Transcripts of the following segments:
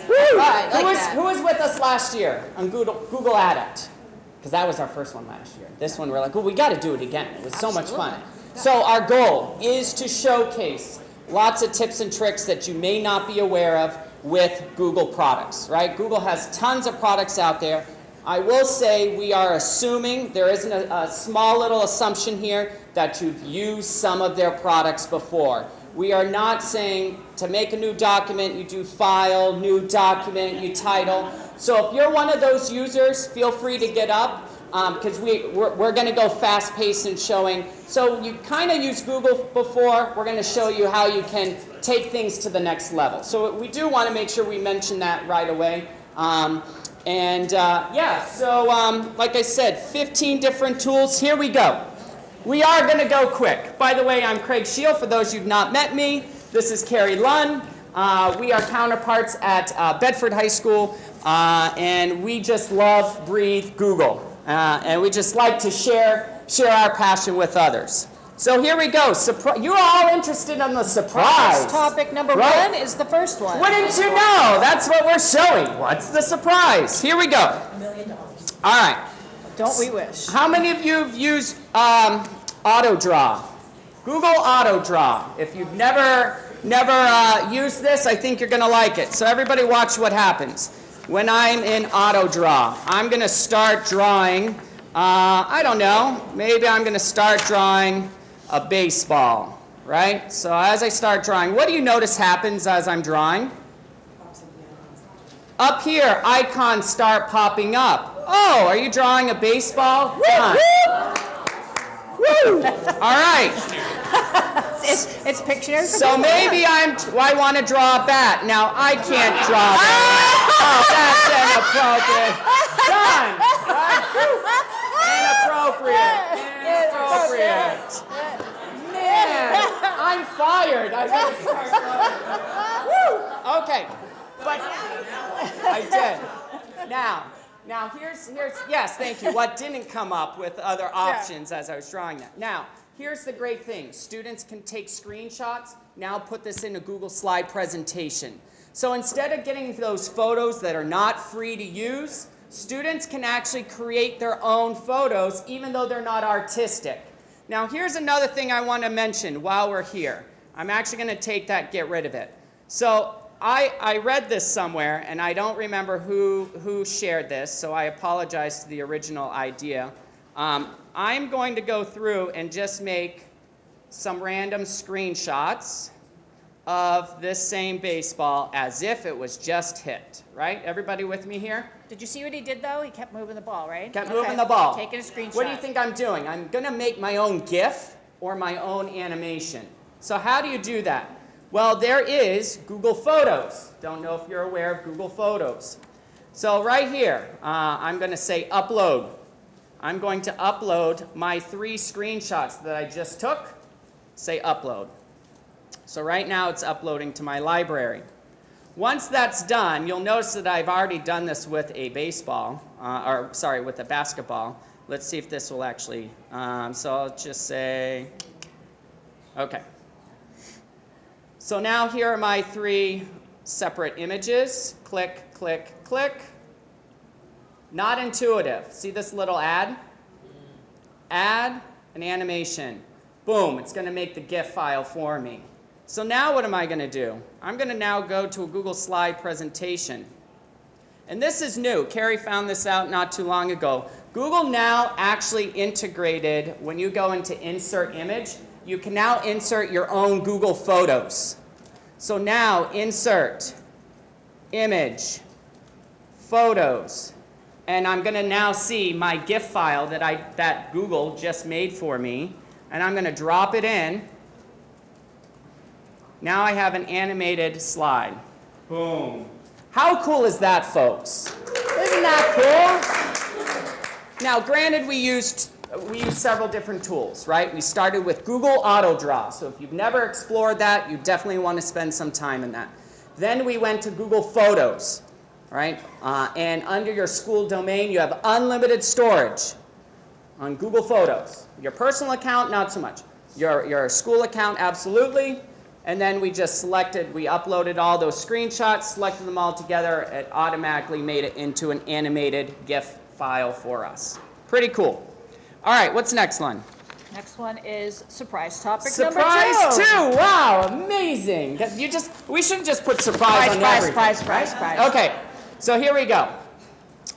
Right, Who was with us last year on Google Adept? Because that was our first one last year. This one we're like, well, we got to do it again. It was so much fun. So our goal is to showcase lots of tips and tricks that you may not be aware of with Google products, right? Google has tons of products out there. I will say we are assuming, there isn't a small little assumption here, that you've used some of their products before. We are not saying to make a new document, you do file, new document, you title. So if you're one of those users, feel free to get up, because we're going to go fast-paced and showing. So you kind of used Google before. We're going to show you how you can take things to the next level. So we do want to make sure we mention that right away. Yeah, so like I said, 15 different tools. Here we go. We are going to go quick. By the way, I'm Craig Shield. For those who've not met me, this is Carrie Lunn. We are counterparts at Bedford High School, and we just love, breathe Google. And we just like to share our passion with others. So here we go. You're all interested in the surprise. Topic number one is the first one. Wouldn't you know? That's what we're showing. What's the surprise? Here we go. $1 million. All right. Don't we wish? How many of you have used AutoDraw? Google AutoDraw. If you've never used this, I think you're going to like it. So everybody watch what happens. When I'm in AutoDraw, I'm going to start drawing, I don't know, maybe I'm going to start drawing a baseball, right? So as I start drawing, what do you notice happens as I'm drawing? Up here, icons start popping up. Oh, are you drawing a baseball? Done. Woo! All right. It's pictures. So maybe I want to draw a bat. Now I can't draw that. Oh, that's inappropriate. Done. Right? Inappropriate. Man, I'm fired. I gotta start drawing. Woo! Okay, but I did. Now here's yes, thank you. What didn't come up with other options as I was drawing that. Now, here's the great thing. Students can take screenshots, now put this in a Google slide presentation. So instead of getting those photos that are not free to use, students can actually create their own photos even though they're not artistic. Now here's another thing I want to mention while we're here. I'm actually going to get rid of it. So I read this somewhere, and I don't remember who shared this, so I apologize to the original idea. I'm going to go through and just make some random screenshots of this same baseball as if it was just hit, right? Everybody with me here? Did you see what he did, though? He kept moving the ball, right? Kept moving the ball. Taking a screenshot. What do you think I'm doing? I'm going to make my own GIF or my own animation. So how do you do that? Well, there is Google Photos. Don't know if you're aware of Google Photos. So right here, I'm going to say upload. I'm going to upload my 3 screenshots that I just took. Say upload. So right now it's uploading to my library. Once that's done, you'll notice that I've already done this with a with a basketball. Let's see if this will actually, so I'll just say, okay. So now here are my 3 separate images. Click, click, click. Not intuitive. See this little add? Add an animation. Boom, it's going to make the GIF file for me. So now what am I going to do? I'm going to now go to a Google slide presentation. And this is new. Carrie found this out not too long ago. Google now actually integrated, when you go into insert image, you can now insert your own Google Photos. So now insert image, photos, and I'm going to now see my GIF file that Google just made for me, and I'm going to drop it in. Now I have an animated slide. Boom. How cool is that, folks? Isn't that cool? Now, granted, we used several different tools, right? We started with Google AutoDraw. So if you've never explored that, you definitely want to spend some time in that. Then we went to Google Photos, right? And under your school domain, you have unlimited storage on Google Photos. Your personal account, not so much. Your school account, absolutely. And then we just we uploaded all those screenshots, selected them all together. It automatically made it into an animated GIF file for us. Pretty cool. All right, what's next one? Next one is surprise topic Surprise number 2. 2. Wow, amazing. We shouldn't just put surprise on everything. Surprise. Okay, so here we go.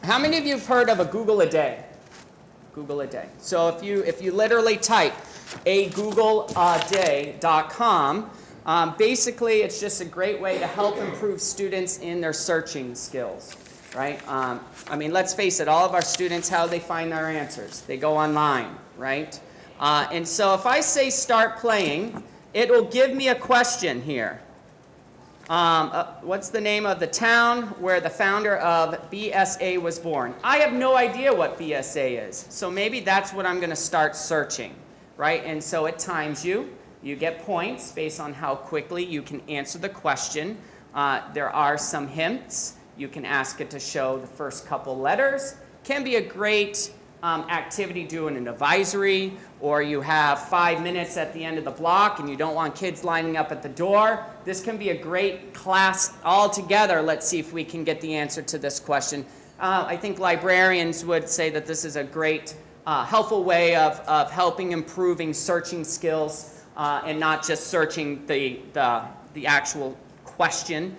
How many of you have heard of a Google a day? Google a day. So if you literally type agoogleaday.com, basically it's just a great way to help improve students in their searching skills, right? I mean, let's face it, all of our students, how do they find their answers? They go online, right? And so if I say start playing, it will give me a question here. What's the name of the town where the founder of BSA was born? I have no idea what BSA is, so maybe that's what I'm going to start searching, right? And so it times you. You get points based on how quickly you can answer the question. There are some hints. You can ask it to show the first couple letters. Can be a great activity doing an advisory, or you have 5 minutes at the end of the block and you don't want kids lining up at the door. This can be a great class all together. Let's see if we can get the answer to this question. I think librarians would say that this is a great helpful way of helping improving searching skills and not just searching the actual question,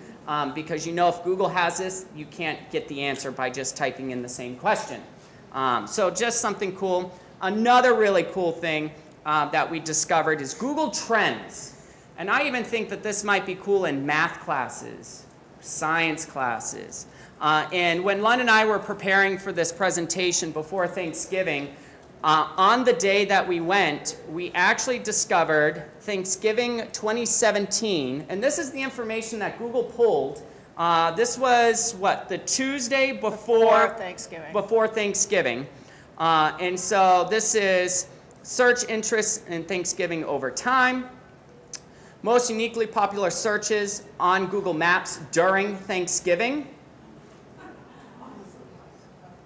because you know if Google has this, you can't get the answer by just typing in the same question. So just something cool. Another really cool thing that we discovered is Google Trends. And I even think that this might be cool in math classes, science classes. And when Lon and I were preparing for this presentation before Thanksgiving, on the day that we went, we actually discovered Thanksgiving 2017. And this is the information that Google pulled. This was, what, the Tuesday before Thanksgiving. Before Thanksgiving. And so this is search interest in Thanksgiving over time. Most uniquely popular searches on Google Maps during Thanksgiving.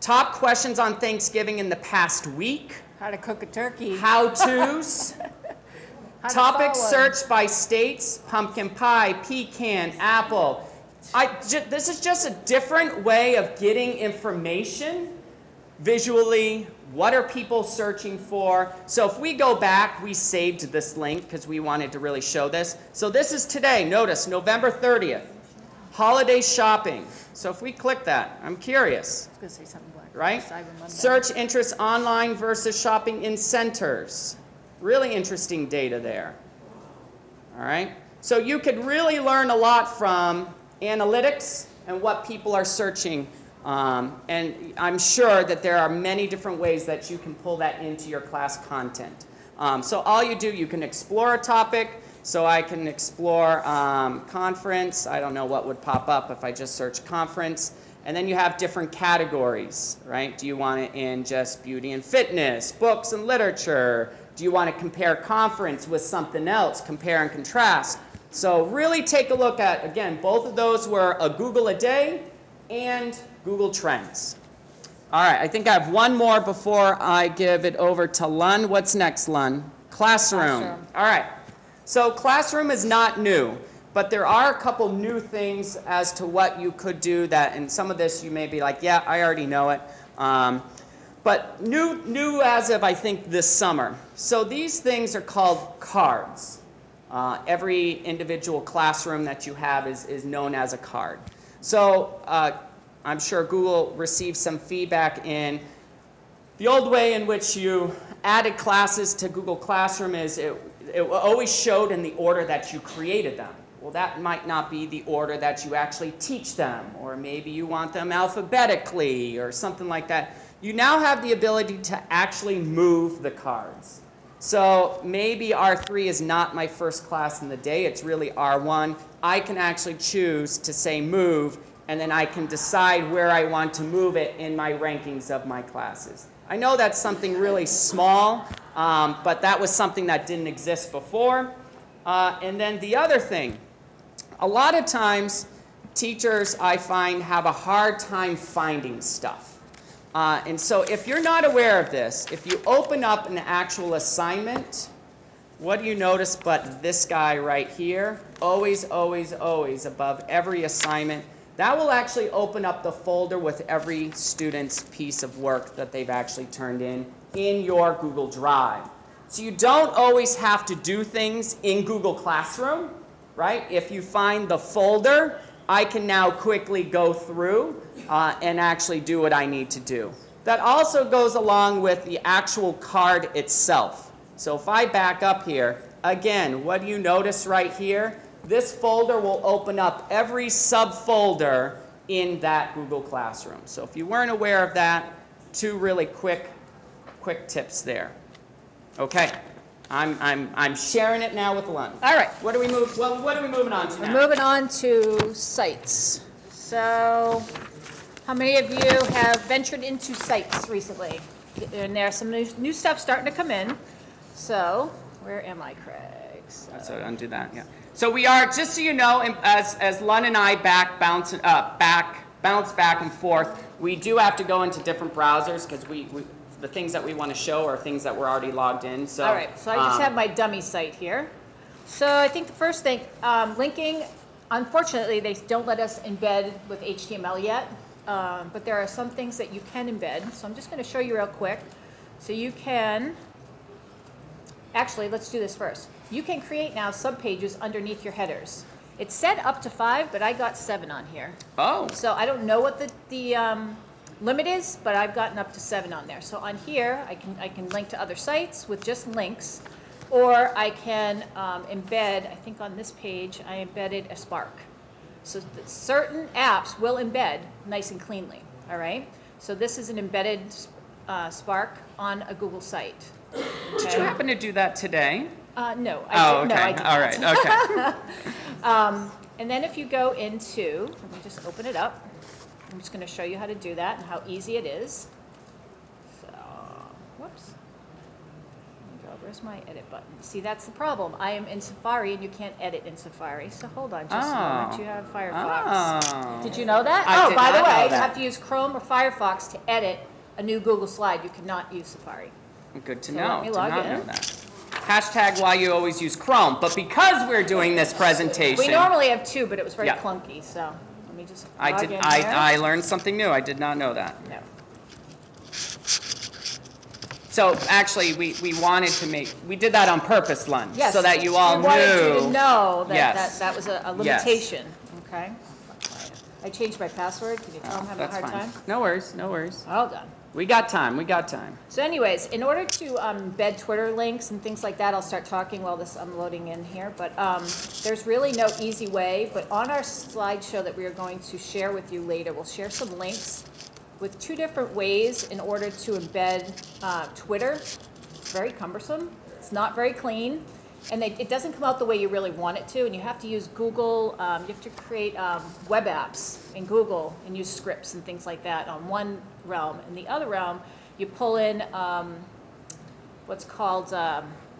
Top questions on Thanksgiving in the past week. How to cook a turkey. How-tos. Topics searched by states: pumpkin pie, pecan, apple. This is just a different way of getting information visually. What are people searching for? So if we go back, we saved this link because we wanted to really show this. So this is today. Notice, November 30th. Holiday shopping. So if we click that, I'm curious. I was going to say something black. Right? Cyber Monday. Search interest online versus shopping in centers. Really interesting data there. All right? So you could really learn a lot from analytics and what people are searching. And I'm sure that there are many different ways that you can pull that into your class content. So all you do, you can explore a topic. So I can explore conference. I don't know what would pop up if I just search conference. And then you have different categories, right? Do you want it in just beauty and fitness, books and literature? Do you want to compare conference with something else, compare and contrast? So really take a look at, again, both of those were a Google a day and Google Trends. All right, I think I have one more before I give it over to Lun. What's next, Lun? Classroom. All right, so Classroom is not new, but there are a couple new things as to what you could do that, and some of this you may be like, yeah, I already know it. But new as of, I think, this summer. So these things are called cards. Every individual classroom that you have is known as a card. So I'm sure Google received some feedback in the old way in which you added classes to Google Classroom is it always showed in the order that you created them. Well, that might not be the order that you actually teach them, or maybe you want them alphabetically or something like that. You now have the ability to actually move the cards. So maybe R3 is not my first class in the day, it's really R1. I can actually choose to say move, and then I can decide where I want to move it in my rankings of my classes. I know that's something really small, but that was something that didn't exist before. And then the other thing, a lot of times teachers, I find, have a hard time finding stuff. And so if you're not aware of this, if you open up an actual assignment, what do you notice but this guy right here? Always, always, always above every assignment. That will actually open up the folder with every student's piece of work that they've actually turned in your Google Drive. So you don't always have to do things in Google Classroom, right? If you find the folder, I can now quickly go through and actually do what I need to do. That also goes along with the actual card itself. So if I back up here, again, what do you notice right here? This folder will open up every subfolder in that Google Classroom. So if you weren't aware of that, two really quick tips there. Okay, I'm sharing it now with Lund. All right. What are we moving on to now? We're moving on to sites. So, how many of you have ventured into sites recently? And there's some new stuff starting to come in. So, where am I, Craig? So undo that, yeah. So we are, just so you know, as Lund and I bounce back and forth, we do have to go into different browsers because the things that we want to show are things that we're already logged in. So, all right, so I just have my dummy site here. So I think the first thing, linking, unfortunately, they don't let us embed with HTML yet, but there are some things that you can embed. So I'm just going to show you real quick. So you can, actually, let's do this first. You can create now subpages underneath your headers. It's set up to 5, but I got 7 on here. Oh. So I don't know what the limit is, but I've gotten up to 7 on there. So on here, I can link to other sites with just links, or I can embed, I think on this page, I embedded a Spark. So certain apps will embed nice and cleanly, all right? So this is an embedded Spark on a Google site. Okay? Did you happen to do that today? No, Oh, okay. No, I did All not. right, okay. And then if you go into, let me just open it up. I'm just going to show you how to do that and how easy it is. So, whoops. There we go. Where's my edit button? See, that's the problem. I am in Safari, and you can't edit in Safari. So hold on just a moment. You have Firefox. Oh. Did you know that? I did by the not know way, you that. have to use Chrome or Firefox to edit a new Google slide. You cannot use Safari. Good to So know. let me Did log not in. know that. Hashtag why you always use Chrome. But because we're doing this presentation, We normally have 2, but it was very Yeah. clunky. So let me just I log did. in here. I learned something new. I did not know that. No. So actually, we wanted to we did that on purpose, Lund, Yes. so that you all We wanted you knew. to know that Yes. that was a limitation. Okay. I changed my password. Can you tell I'm having a That's hard fine. time? No worries. No worries. All done. We got time. We got time. So anyways, in order to embed Twitter links and things like that, I'll start talking while I'm loading in here. But there's really no easy way. But on our slideshow that we are going to share with you later, we'll share some links with 2 different ways in order to embed Twitter. It's very cumbersome. It's not very clean. And it doesn't come out the way you really want it to. And you have to use Google. You have to create web apps in Google and use scripts and things like that on one realm. In the other realm, you pull in what's called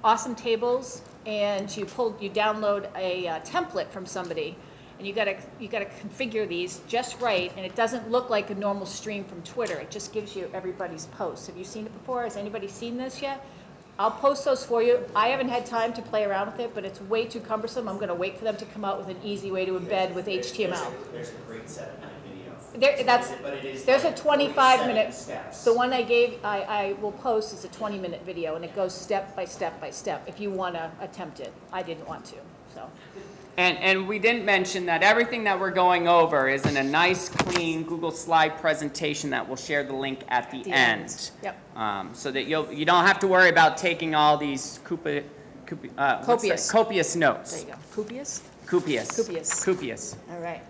awesome tables, and you download a template from somebody, and you gotta configure these just right, and it doesn't look like a normal stream from Twitter. It just gives you everybody's posts. Have you seen it before? Has anybody seen this yet? I'll post those for you. I haven't had time to play around with it, but it's way too cumbersome. I'm going to wait for them to come out with an easy way to embed with HTML. There's a great 7-minute video. There's a 25-minute. steps. The one I will post is a 20-minute video, and it goes step by step by step if you want to attempt it. I didn't want to, so. And we didn't mention that everything that we're going over is in a nice, clean Google slide presentation that we'll share the link at the end. Yep. So that you don't have to worry about taking all these copious notes. There you go. Copious? Copious. Copious. Copious. All right.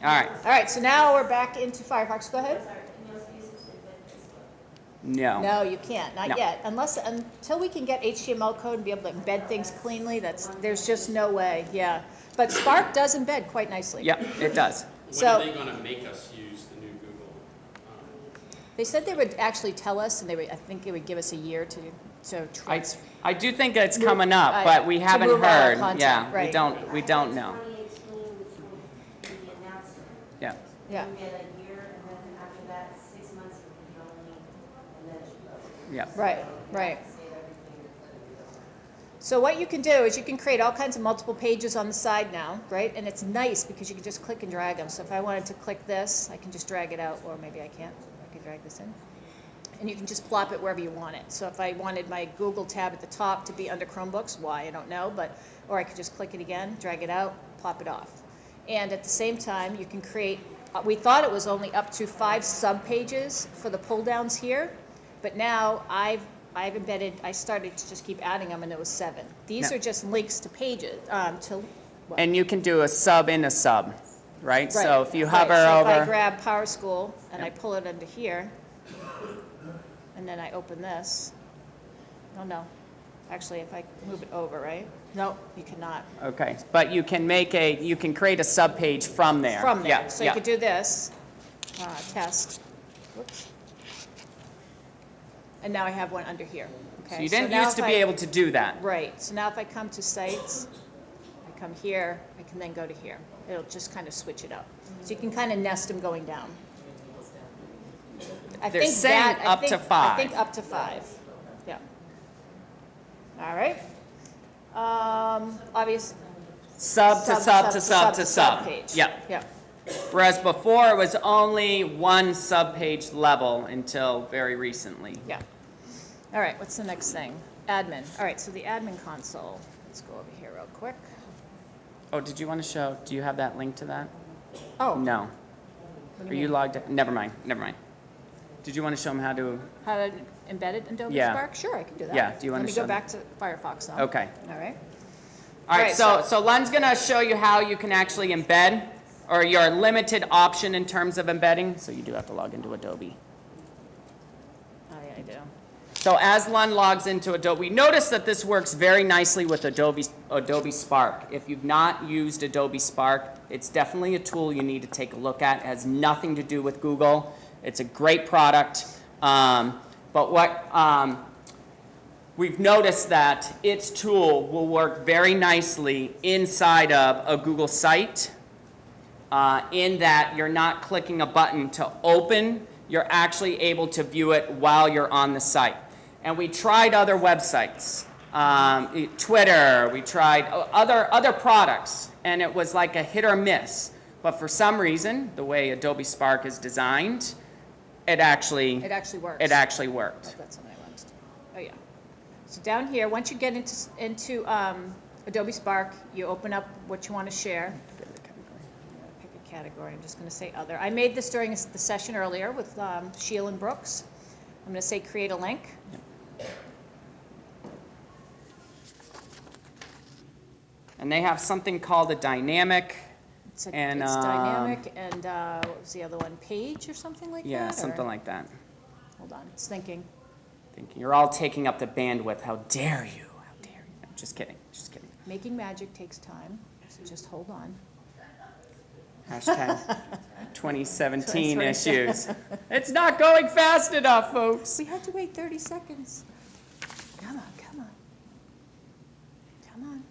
All right. All right, so now we're back into Firefox. Go ahead. No. No, you can't, not No. yet. Until we can get HTML code and be able to embed things cleanly, there's just no way, yeah. But Spark does embed quite nicely. Yeah, it does. So- When are they going to make us use the new Google? They said they would actually tell us, and I think they would give us a year to try. I do think it's coming up, Right. but we To haven't move all our heard. content, Yeah, right. we don't know. 2018 was when the announcement. Yeah. Yeah. You get a year, and then after that, 6 months would be only, and then it should go. Yeah. Right, right. Save everything. So what you can do is you can create all kinds of multiple pages on the side now, right? And it's nice because you can just click and drag them. So if I wanted to click this, I can just drag it out, or maybe I can't. I can drag this in. And you can just plop it wherever you want it. So if I wanted my Google tab at the top to be under Chromebooks, why, I don't know, but, or I could just click it again, drag it out, plop it off. And at the same time, you can create, we thought it was only up to 5 sub-pages for the pull-downs here, but now I've embedded, I started to just keep adding them, and it was 7. These Yeah. are just links to pages, what? And you can do a sub in a sub, right? So Right, if you right. hover So over. if I grab Power School and I Yep. pull it under here, and then I open this, oh no, actually if I move it over, right? No, you cannot. Okay, but you can you can create a sub page from there. From there. Yeah, So yeah. you could do this, test, whoops. And now I have one under here. Okay. So you didn't now used to if be I- able to do that. Right, so now if I come to sites, I come here, I can then go to here. It'll just kind of switch it up. So you can kind of nest them going down. I They're think saying that, up to 5. I think up to 5, yeah. All right. Obvious. Sub to sub to sub to sub. page. Yeah. Yeah. Whereas before it was only one sub page level until very recently. Yeah. All right, what's the next thing? Admin. All right, so the admin console. Let's go over here real quick. Oh, did you want to show? Do you have that link to that? Oh. No. What Are do you mean? logged in? Never mind. Never mind. Did you want to show them how to? How to embed it in Adobe Yeah. Spark? Sure, I can do that. Yeah, do you wanna Let me show go them? back to Firefox though. Okay. All right. All right, Right, so Len's going to show you how you can actually embed, or your limited option in terms of embedding. So you do have to log into Adobe. Oh, yeah, I do. So as Len logs into Adobe, notice that this works very nicely with Adobe Spark. If you've not used Adobe Spark, it's definitely a tool you need to take a look at. It has nothing to do with Google. It's a great product. But what we've noticed that its tool will work very nicely inside of a Google site, in that you're not clicking a button to open, you're actually able to view it while you're on the site. And we tried other websites, Twitter, we tried other products, and it was like a hit or miss. But for some reason, the way Adobe Spark is designed, it actually It actually works. it actually Oh, worked. that's something I wanted to do. Oh, yeah. So down here, once you get into Adobe Spark, you open up what you want to share. Pick a category. I'm just going to say other. I made this during the session earlier with Sheila and Brooks. I'm going to say create a link. And they have something called a dynamic. It's And, dynamic, and what was the other one? Page or something like that? Yeah, something or- like that. Hold on, it's thinking. Thinking you're all taking up the bandwidth. How dare you? How dare you? No, just kidding. Just kidding. Making magic takes time, so just hold on. Hashtag 2017 issues. It's not going fast enough, folks. We had to wait 30 seconds. Come on, come on. Come on.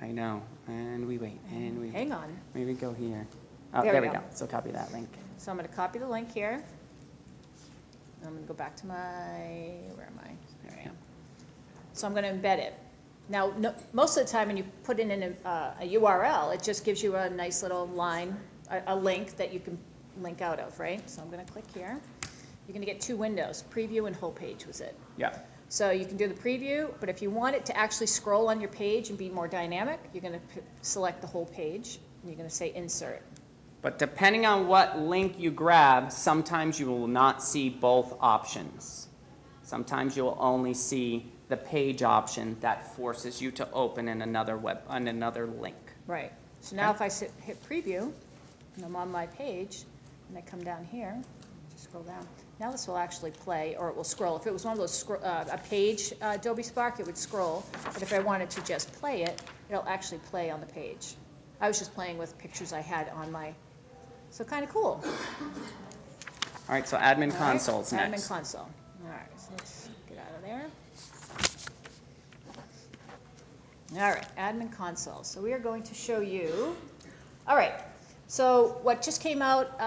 I know. And we wait. And we Hang on. maybe go here. Oh, There there we we go. go. So copy that link. So I'm going to copy the link here. And I'm going to go back to my, where am I? There we go. So I'm going to embed it. Now, most of the time when you put in a URL, it just gives you a nice little line, a link that you can link out of, right? So I'm going to click here. You're going to get 2 windows, preview and whole page was it. Yeah. So you can do the preview, but if you want it to actually scroll on your page and be more dynamic, you're going to select the whole page, and you're going to say insert. But depending on what link you grab, sometimes you will not see both options. Sometimes you will only see the page option that forces you to open in another link. Right. So now if I hit preview, and I'm on my page, and I come down here, just scroll down. Now this will actually play, or it will scroll. If it was one of those a page Adobe Spark, it would scroll. But if I wanted to just play it, it'll actually play on the page. I was just playing with pictures I had on my, so kind of cool. All right, so admin console's All right, next. Admin console. All right, so let's get out of there. All right, admin console. So we are going to show you, all right, so what just came out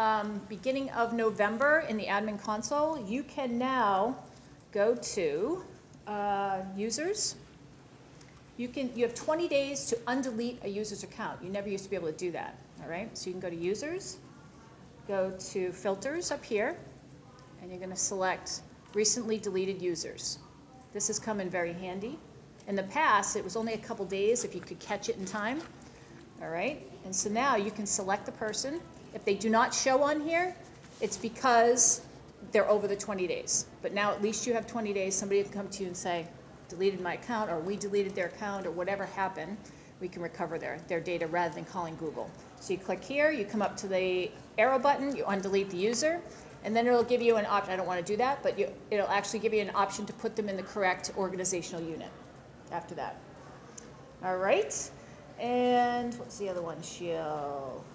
beginning of November in the admin console, you can now go to users, You have 20 days to undelete a user's account. You never used to be able to do that, all right? So you can go to Users, go to Filters up here, and you're going to select Recently Deleted Users. This has come in very handy. In the past, it was only a couple days if you could catch it in time, all right? And so now you can select the person. If they do not show on here, it's because they're over the 20 days. But now at least you have 20 days. Somebody can come to you and say, deleted my account, or we deleted their account, or whatever happened. We can recover their data rather than calling Google. So you click here, you come up to the arrow button, you undelete the user, and then it'll give you an option. I don't want to do that, but it'll actually give you an option to put them in the correct organizational unit after that. All right. And what's the other one?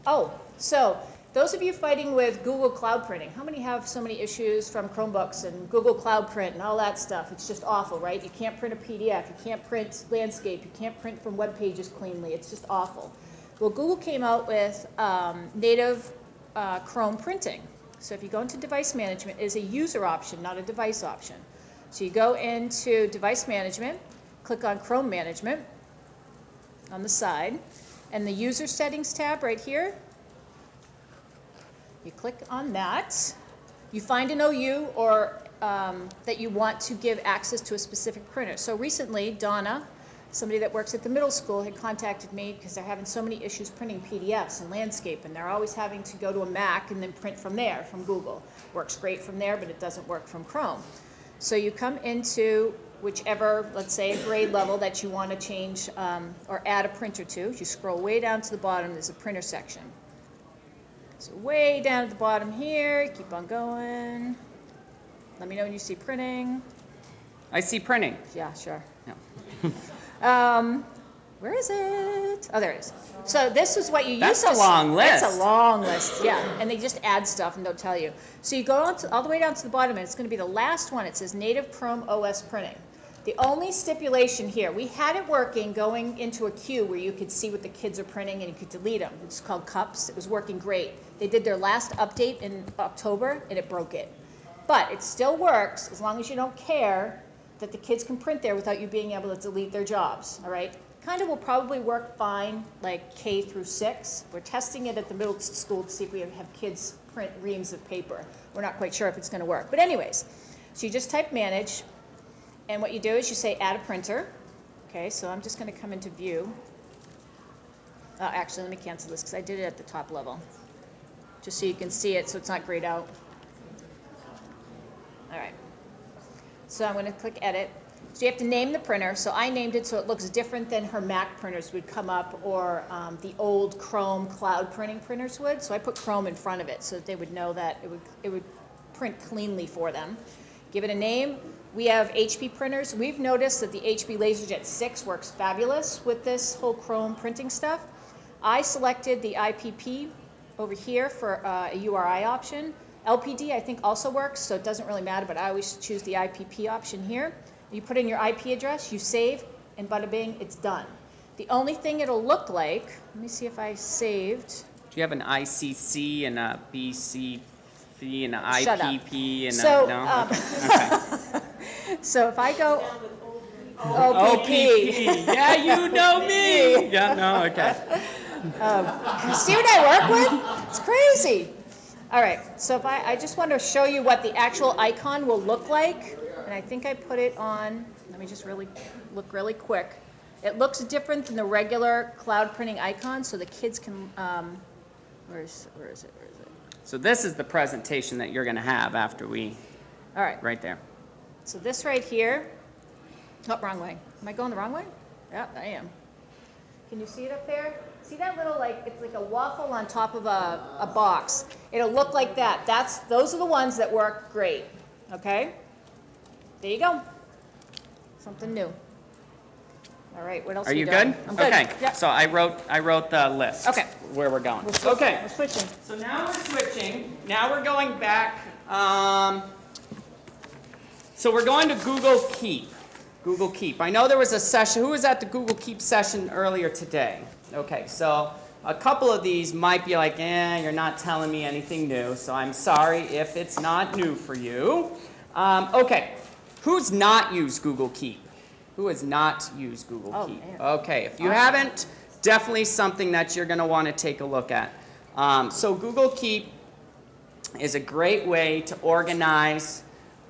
Oh, so those of you fighting with Google Cloud Printing, how many have so many issues from Chromebooks and Google Cloud Print and all that stuff? It's just awful, right? You can't print a PDF, you can't print landscape, you can't print from web pages cleanly. It's just awful. Well, Google came out with native Chrome printing. So if you go into device management, it is a user option, not a device option. So you go into device management, click on Chrome management on the side, and the user settings tab right here, you click on that. You find an OU or that you want to give access to a specific printer. So recently, Donna, somebody that works at the middle school, had contacted me because they're having so many issues printing PDFs and landscape, and they're always having to go to a Mac and then print from there, from Google. Works great from there, but it doesn't work from Chrome. So you come into whichever, let's say, grade level that you want to change or add a printer to. You scroll way down to the bottom, there's a printer section. So way down at the bottom here, keep on going. Let me know when you see printing. I see printing. Yeah, sure. No. Where is it? Oh, there it is. So this is what you use. That's a long list. That's a long list, yeah. And they just add stuff and don't tell you. So you go on all the way down to the bottom, and it's going to be the last one. It says Native Chrome OS Printing. The only stipulation here, we had it working going into a queue where you could see what the kids are printing and you could delete them. It's called Cups. It was working great. They did their last update in October, and it broke it. But it still works as long as you don't care that the kids can print there without you being able to delete their jobs, all right? Kind of will probably work fine, like K through 6. We're testing it at the middle school to see if we have kids print reams of paper. We're not quite sure if it's going to work. But anyways, so you just type manage, and what you do is you say add a printer. Okay, so I'm just going to come into view. Actually, let me cancel this because I did it at the top level, just so you can see it so it's not grayed out. All right. So I'm going to click edit. So you have to name the printer. So I named it so it looks different than her Mac printers would come up, or the old Chrome cloud printing printers would. So I put Chrome in front of it so that they would know that it would print cleanly for them. Give it a name. We have HP printers. We've noticed that the HP LaserJet 6 works fabulous with this whole Chrome printing stuff. I selected the IPP over here for a URI option. LPD I think also works, so it doesn't really matter, but I always choose the IPP option here. You put in your IP address, you save, and bada bing, it's done. The only thing it'll look like, let me see if I saved. Do you have an ICC and a BCC and an Shut up. IPP and So, a no? Okay. So if I go OPP. Yeah, you know me. Yeah, no, okay. see what I work with? It's crazy. All right, so if I just want to show you what the actual icon will look like, and I think I put it on, let me just look really quick. It looks different than the regular cloud printing icon, so the kids can, where is it? So this is the presentation that you're going to have after we, All right, right there. so this right here, oh, wrong way. Am I going the wrong way? Yeah, I am. Can you see it up there? See that little, like, it's like a waffle on top of a box. It'll look like that. Those are the ones that work great, okay? There you go. Something new. All right, what else Are you doing? good? I'm good. Okay, Yep. so I wrote the list. Okay. Where we're going. We're switching. So now we're switching. Now we're going back. So we're going to Google Keep. Google Keep. I know there was a session. Who was at the Google Keep session earlier today? Okay, so a couple of these might be like, you're not telling me anything new, so I'm sorry if it's not new for you. Okay, who's not used Google Keep? Who has not used Google Oh, Keep? man. Okay, if you haven't, definitely something that you're going to want to take a look at. So Google Keep is a great way to organize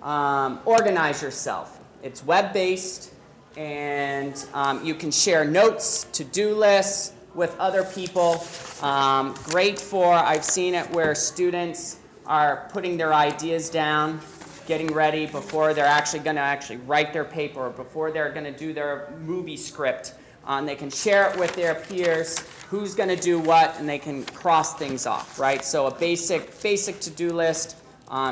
yourself. It's web-based, and you can share notes, to-do lists with other people. Great for, I've seen it where students are putting their ideas down, getting ready before they're actually going to write their paper, or before they're going to do their movie script. They can share it with their peers, who's going to do what, and they can cross things off, right? So a basic to-do list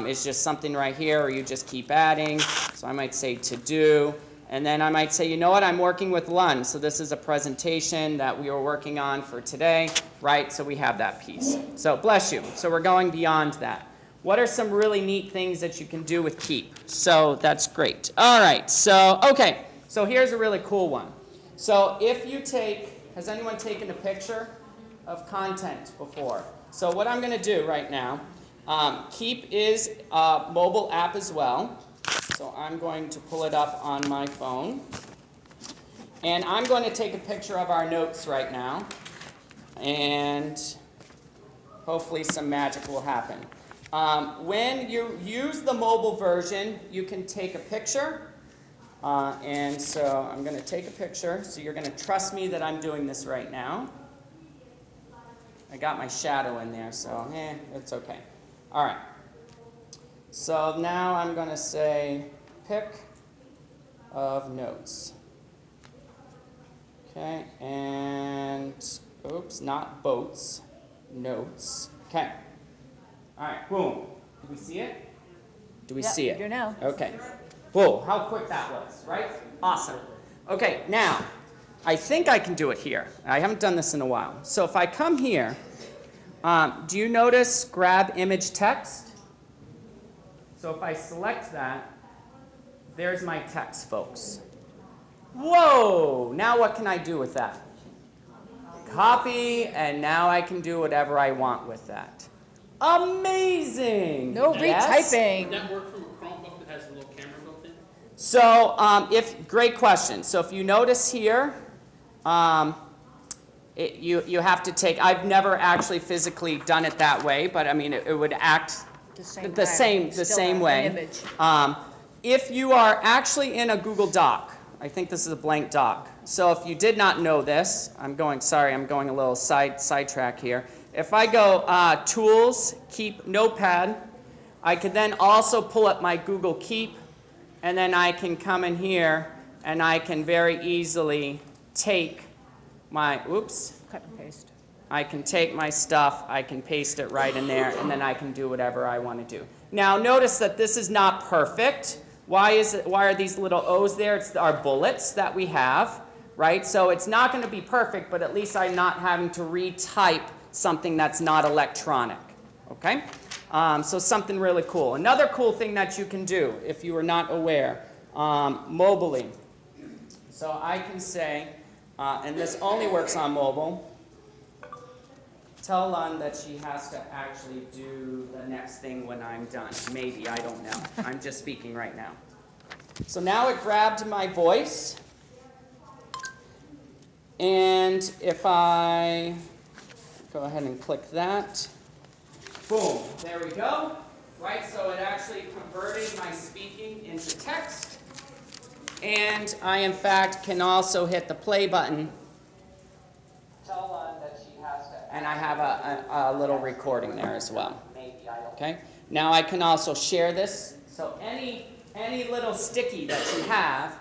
is just something right here, or you just keep adding. So I might say to-do, and then I might say, you know what, I'm working with Lund, so this is a presentation that we were working on for today, right? So we have that piece. So bless you. So we're going beyond that. What are some really neat things that you can do with Keep? So that's great. All right, so, okay, so here's a really cool one. So if you take, has anyone taken a picture of content before? So what I'm going to do right now, Keep is a mobile app as well. So I'm going to pull it up on my phone. And I'm going to take a picture of our notes right now. And hopefully some magic will happen. When you use the mobile version, you can take a picture. And so I'm going to take a picture. So you're going to trust me that I'm doing this right now. I got my shadow in there, so it's okay. All right. So now I'm going to say pic of notes. Okay, and oops, not boats, notes. Okay. All right, boom. Do we see it? Do we see it? You do now. Okay. Whoa, how quick that was, right? Awesome. Okay, now, I think I can do it here. I haven't done this in a while. So if I come here, do you notice grab image text? So if I select that, there's my text, folks. Whoa, now what can I do with that? Copy, and now I can do whatever I want with that. Amazing! No Yes? retyping. Would that work from a Chromebook that has a little camera built in? So, great question. So if you notice here, you have to take, I've never actually physically done it that way, but I mean, it would act the same way. If you are actually in a Google Doc, I think this is a blank doc. So if you did not know this, I'm going a little sidetrack here. If I go Tools, Keep, Notepad, I could then also pull up my Google Keep, and then I can come in here, and I can very easily take my, Cut and paste. I can take my stuff, I can paste it right in there, and then I can do whatever I want to do. Now notice that this is not perfect. Why are these little O's there? It's our bullets that we have, right? So it's not going to be perfect, but at least I'm not having to retype something that's not electronic, okay? So something really cool. Another cool thing that you can do, if you were not aware, mobilely. So I can say, and this only works on mobile, tell Lund that she has to actually do the next thing when I'm done. Maybe, I don't know. I'm just speaking right now. So now it grabbed my voice. And if I go ahead and click that, boom, there we go. Right, so it actually converted my speaking into text. And I, in fact, can also hit the play button. Tell Lund that she has to, and I have a little recording there as well. Okay. Now I can also share this. So any little sticky that you have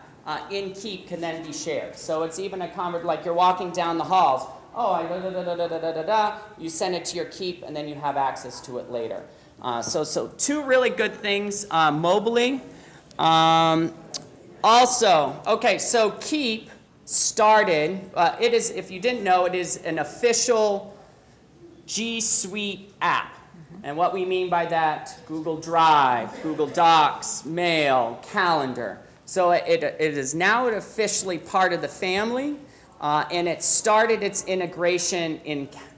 in Keep can then be shared. So it's even a like you're walking down the halls. Oh, you send it to your Keep, and then you have access to it later. So two really good things mobily. Also, okay, so Keep started, it is, if you didn't know, it is an official G Suite app. And what we mean by that, Google Drive, Google Docs, Mail, Calendar. So it is now officially part of the family, and it started its integration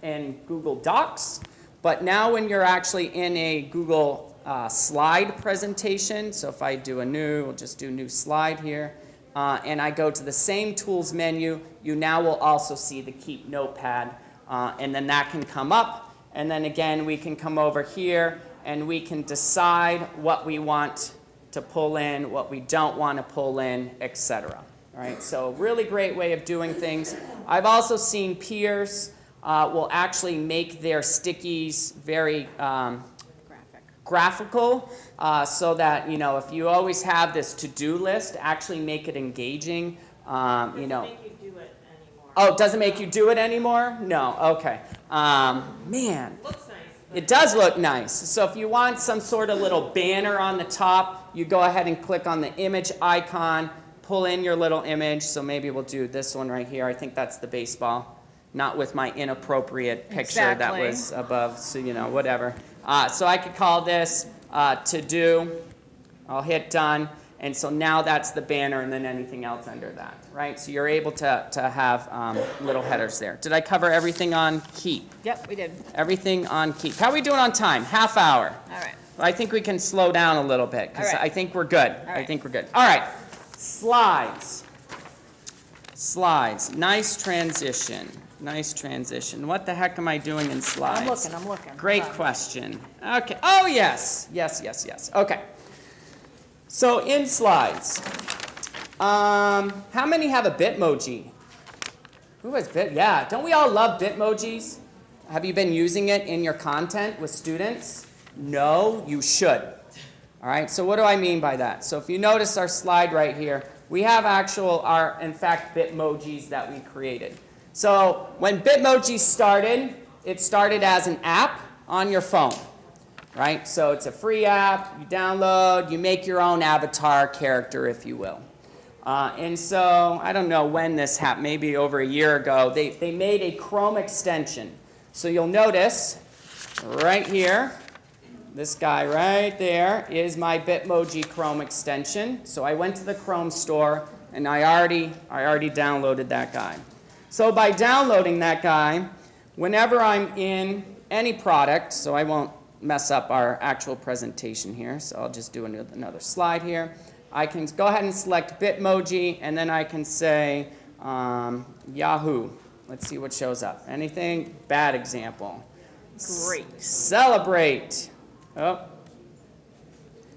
in Google Docs. But now when you're actually in a Google slide presentation, so if I do we'll just do new slide here, and I go to the same tools menu, you now will also see the Keep Notepad, and then that can come up, and then again we can come over here and we can decide what we want to pull in, what we don't want to pull in, etc. All right, so really great way of doing things. I've also seen peers will actually make their stickies very graphical, so that, you know, if you always have this to-do list, actually make it engaging. You know. Doesn't make you do it anymore. Oh, it doesn't make you do it anymore? No, okay. Man. Looks nice. It does look nice. So if you want some sort of little banner on the top, you go ahead and click on the image icon, pull in your little image. So maybe we'll do this one right here. I think that's the baseball, not with my inappropriate picture that Exactly. was above, so you know, whatever. So I could call this to do. I'll hit done. And so now that's the banner and then anything else under that, right? So you're able to have little headers there. Did I cover everything on Keep? Yep, we did. Everything on Keep. How are we doing on time? Half hour. All right. I think we can slow down a little bit because All right. I think we're good. I right. think we're good. All right. Slides. Slides. Nice transition. Nice transition. What the heck am I doing in slides? I'm looking. Great Hold on. question. Okay. Oh, yes. Yes. Okay. So in slides, how many have a Bitmoji? Who has Bit? Yeah. Don't we all love Bitmojis? Have you been using it in your content with students? No, you should. All right. So what do I mean by that? So if you notice our slide right here, we have in fact, Bitmojis that we created. So when Bitmoji started, it started as an app on your phone, right? So it's a free app, you download, you make your own avatar character, if you will. And so I don't know when this happened, maybe over a year ago, they made a Chrome extension. So you'll notice right here, this guy right there is my Bitmoji Chrome extension. So I went to the Chrome store and I already downloaded that guy. So by downloading that guy, whenever I'm in any product, so I won't mess up our actual presentation here, so I'll just do another slide here. I can go ahead and select Bitmoji, and then I can say Yahoo. Let's see what shows up. Anything? Bad example. Great. Celebrate. Oh.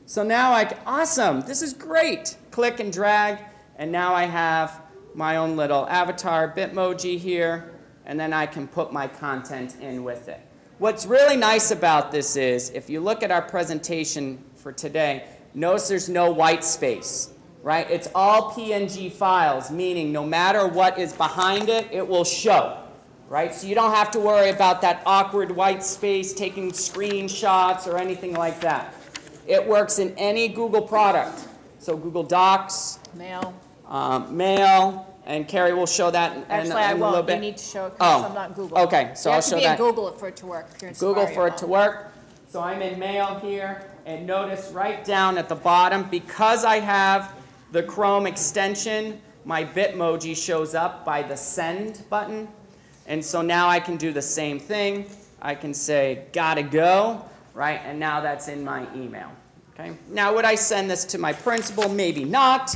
So now awesome, this is great. Click and drag, and now I have my own little avatar Bitmoji here, and then I can put my content in with it. What's really nice about this is, if you look at our presentation for today, notice there's no white space, right? It's all PNG files, meaning no matter what is behind it, it will show, right? So you don't have to worry about that awkward white space, taking screenshots or anything like that. It works in any Google product. So Google Docs, Mail. Mail, and Carrie will show that in Actually, a I little won't. bit. You need to show it because I'm not Google. Okay, so you I'll have show to be that. in Google for it to work. If you're in Google Safari, for it it to won't. work. So I'm in Mail here, and notice right down at the bottom, because I have the Chrome extension, my Bitmoji shows up by the Send button. And so now I can do the same thing. I can say, gotta go, right? And now that's in my email. Okay. Now, would I send this to my principal? Maybe not.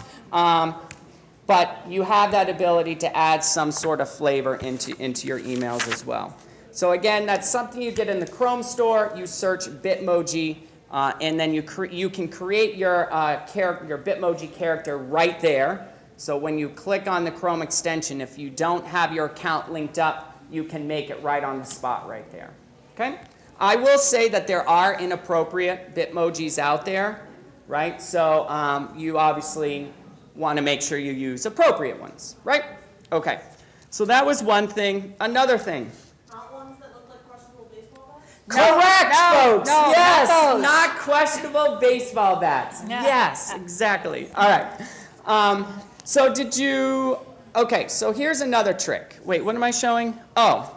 But you have that ability to add some sort of flavor into your emails as well. So again, that's something you get in the Chrome store. You search Bitmoji, and then you can create your Bitmoji character right there. So when you click on the Chrome extension, if you don't have your account linked up, you can make it right on the spot right there. Okay? I will say that there are inappropriate Bitmojis out there, right? So you obviously want to make sure you use appropriate ones, right? Okay. So that was one thing. Another thing. Not ones that look like questionable baseball bats? Correct, folks. no, yes, not those. not questionable baseball bats. No. Yes, exactly. All right. So did you? Okay. So here's another trick. Wait, what am I showing? Oh,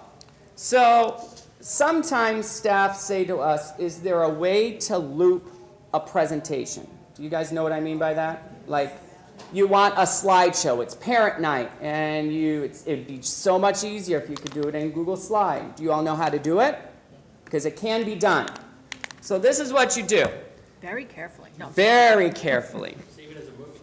so sometimes staff say to us, "Is there a way to loop a presentation?" Do you guys know what I mean by that? Like, you want a slideshow. It's parent night, and it'd be so much easier if you could do it in Google Slide. Do you all know how to do it? Because it can be done. So this is what you do. Very carefully. No. Very carefully. Save it as a movie.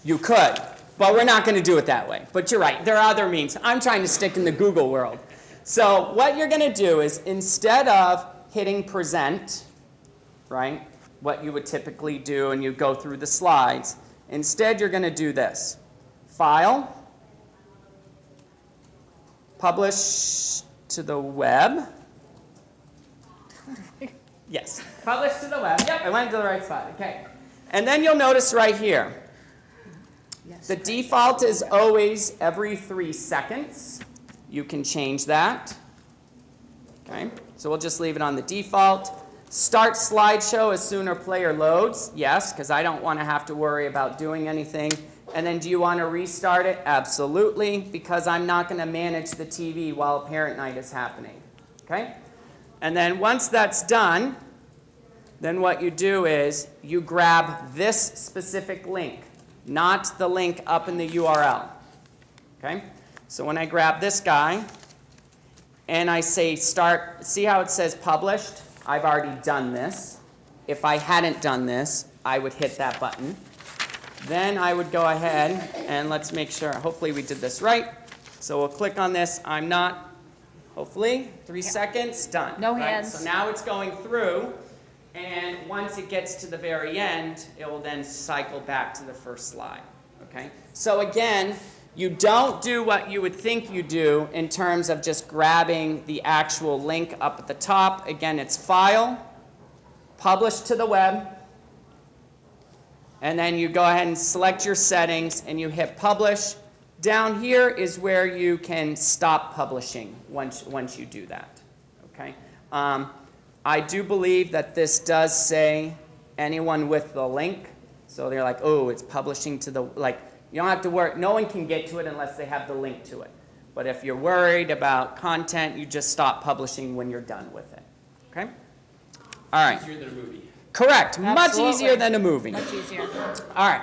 You could. But we're not going to do it that way. But you're right, there are other means. I'm trying to stick in the Google world. So what you're going to do is instead of hitting present, right, what you would typically do and you go through the slides, instead you're going to do this. File, publish to the web. Yes, publish to the web. Yep, I went to the right spot. Okay. And then you'll notice right here, the default is always every 3 seconds. You can change that. Okay, so we'll just leave it on the default. Start slideshow as soon as player loads. Yes, because I don't want to have to worry about doing anything. And then do you want to restart it? Absolutely, because I'm not going to manage the TV while parent night is happening. Okay? And then once that's done, then what you do is you grab this specific link, not the link up in the URL. Okay? So when I grab this guy and I say start, see how it says published? I've already done this. If I hadn't done this, I would hit that button. Then I would go ahead and let's make sure, hopefully we did this right. So we'll click on this. I'm not, hopefully, 3 seconds, done. No right? hands. So now it's going through, and once it gets to the very end, it will then cycle back to the first slide. Okay? So again, you don't do what you would think you do in terms of just grabbing the actual link up at the top. Again, it's File, Publish to the Web, and then you go ahead and select your settings and you hit Publish. Down here is where you can stop publishing once you do that. Okay? I do believe that this does say anyone with the link. So they're like, oh, it's publishing to the, like, you don't have to worry. No one can get to it unless they have the link to it. But if you're worried about content, you just stop publishing when you're done with it. Okay? All right. Easier than a movie. Correct. Absolutely. Much easier than a movie. Much easier. All right.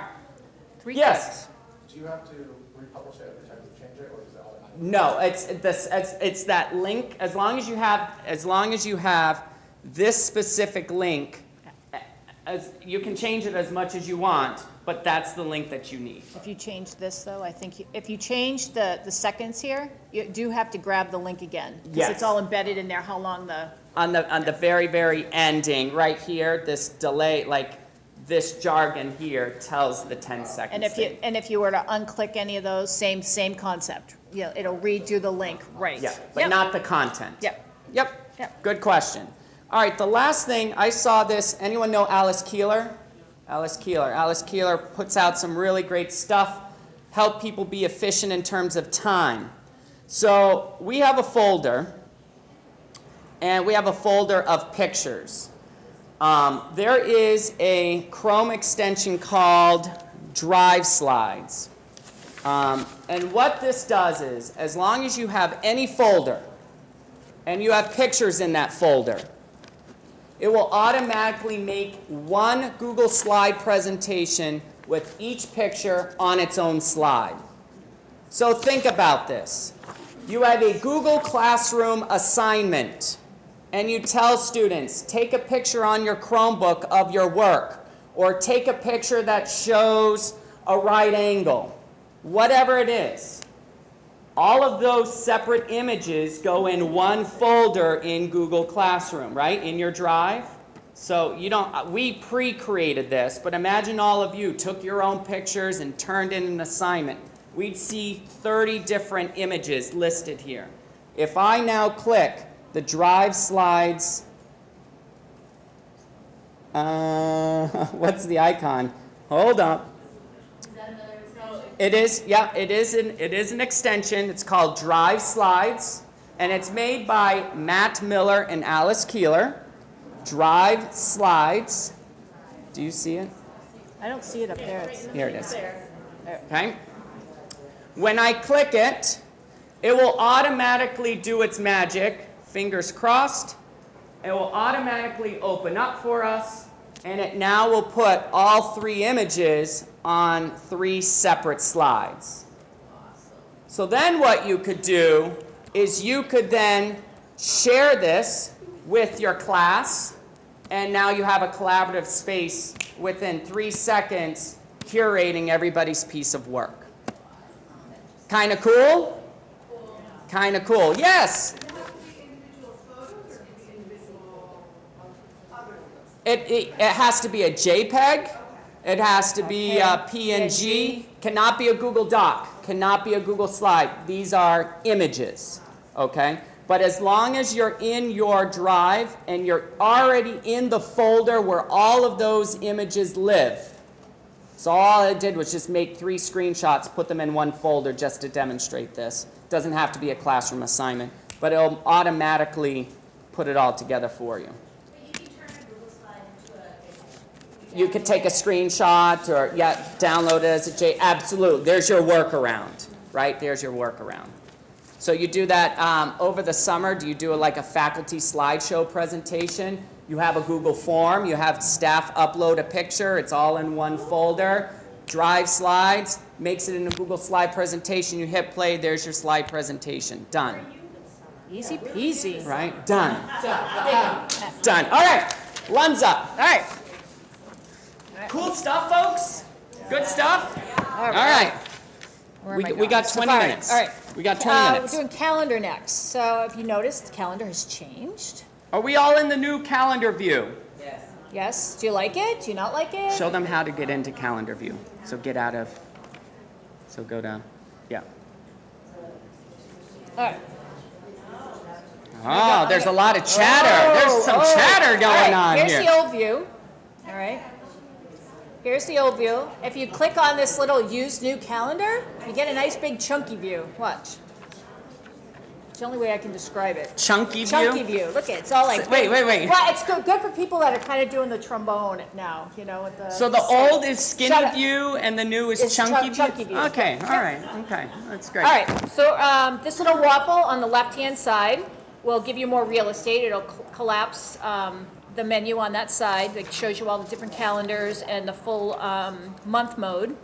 3 Yes. Do you have to republish it every time you change it, or is it automatic? No, it's that link. As long as you have this specific link, you can change it as much as you want, but that's the link that you need. If you change this, though, I think if you change the seconds here, you do have to grab the link again. Because Yes. it's all embedded in there, how long the... On the very, very ending, right here, this delay, like this jargon here tells the 10 seconds thing. And if you were to unclick any of those, same concept. You know, it'll read you the link, right. Yeah, but Yep. not the content. Yep. Yep. Good question. All right, the last thing, I saw this, anyone know Alice Keeler? Alice Keeler. Alice Keeler puts out some really great stuff, help people be efficient in terms of time. So we have a folder, and we have a folder of pictures. There is a Chrome extension called Drive Slides. And what this does is, as long as you have any folder, and you have pictures in that folder, it will automatically make one Google slide presentation with each picture on its own slide. So think about this. You have a Google Classroom assignment, and you tell students, take a picture on your Chromebook of your work, or take a picture that shows a right angle, whatever it is. All of those separate images go in one folder in Google Classroom, right, in your drive. So you don't, we pre-created this, but imagine all of you took your own pictures and turned in an assignment. We'd see 30 different images listed here. If I now click the Drive Slides, what's the icon? Hold up. It is, yeah, it is an extension. It's called Drive Slides, and it's made by Matt Miller and Alice Keeler. Drive Slides. Do you see it? I don't see it up there. Here it is. Okay. When I click it, it will automatically do its magic. Fingers crossed. It will automatically open up for us, and it now will put all 3 images on 3 separate slides. So then what you could do is you could then share this with your class, and now you have a collaborative space within 3 seconds curating everybody's piece of work. Kind of cool? Kind of cool. Yes? It has to be a JPEG. It has to be a PNG. Cannot be a Google Doc. Cannot be a Google Slide. These are images, okay? But as long as you're in your drive and you're already in the folder where all of those images live. So all I did was just make 3 screenshots, put them in one folder just to demonstrate this. Doesn't have to be a classroom assignment, but it'll automatically put it all together for you. You could take a screenshot or, download it as a J. Absolutely. There's your workaround, right? There's your workaround. So you do that over the summer. Do you do like a faculty slideshow presentation? You have a Google form. You have staff upload a picture. It's all in one folder. Drive slides. Makes it in a Google slide presentation. You hit play. There's your slide presentation. Done. Easy peasy. Right? Done. Done. All right. Lun's up. All right. Cool stuff, folks? Good stuff? All right. We got 20 minutes. All right. We got 20 minutes. We're doing calendar next. So if you noticed, the calendar has changed. Are we all in the new calendar view? Yes. Yes. Do you like it? Do you not like it? Show them how to get into calendar view. So get out of, so go down. Yeah. All right. Oh, there's a lot of chatter. There's some chatter going on Here's here. the old view. All right. Here's the old view. If you click on this little use new calendar, you get a nice big chunky view. Watch. It's the only way I can describe it. Chunky view? Chunky view. Look, it's all like. Wait. Well, it's good for people that are kind of doing the trombone now, you know, with the. So the old is Shut skinny up. view and the new is It's chunky view? chunky view. Okay, all right, okay. That's great. All right, so this little waffle on the left-hand side will give you more real estate. It'll collapse the menu on that side that shows you all the different calendars and the full month mode.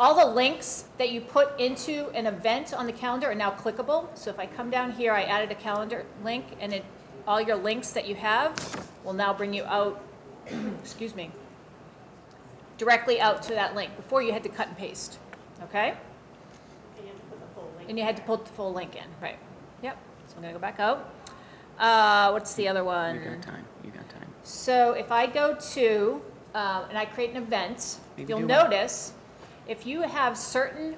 All the links that you put into an event on the calendar are now clickable. So if I come down here, I added a calendar link, and all your links that you have will now bring you out, excuse me, directly out to that link. Before you had to cut and paste, okay? And you had to put the full link in, right? Yep. So I'm gonna go back out. What's the other one? You got time, you got time. So if I go to, and I create an event, Maybe you'll do notice if you have certain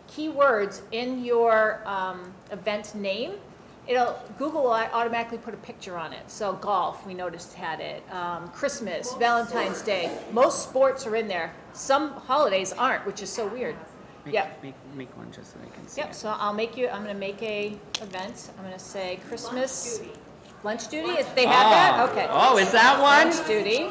keywords in your event name, Google will automatically put a picture on it. So golf, we noticed had it. Christmas, Valentine's Day. Most sports are in there. Some holidays aren't, which is so weird. Yep. Make one just so they can see Yep, it. so I'm gonna make a event. I'm gonna say Christmas. Lunch duty? They have that? Okay. Oh, is that one? Lunch duty.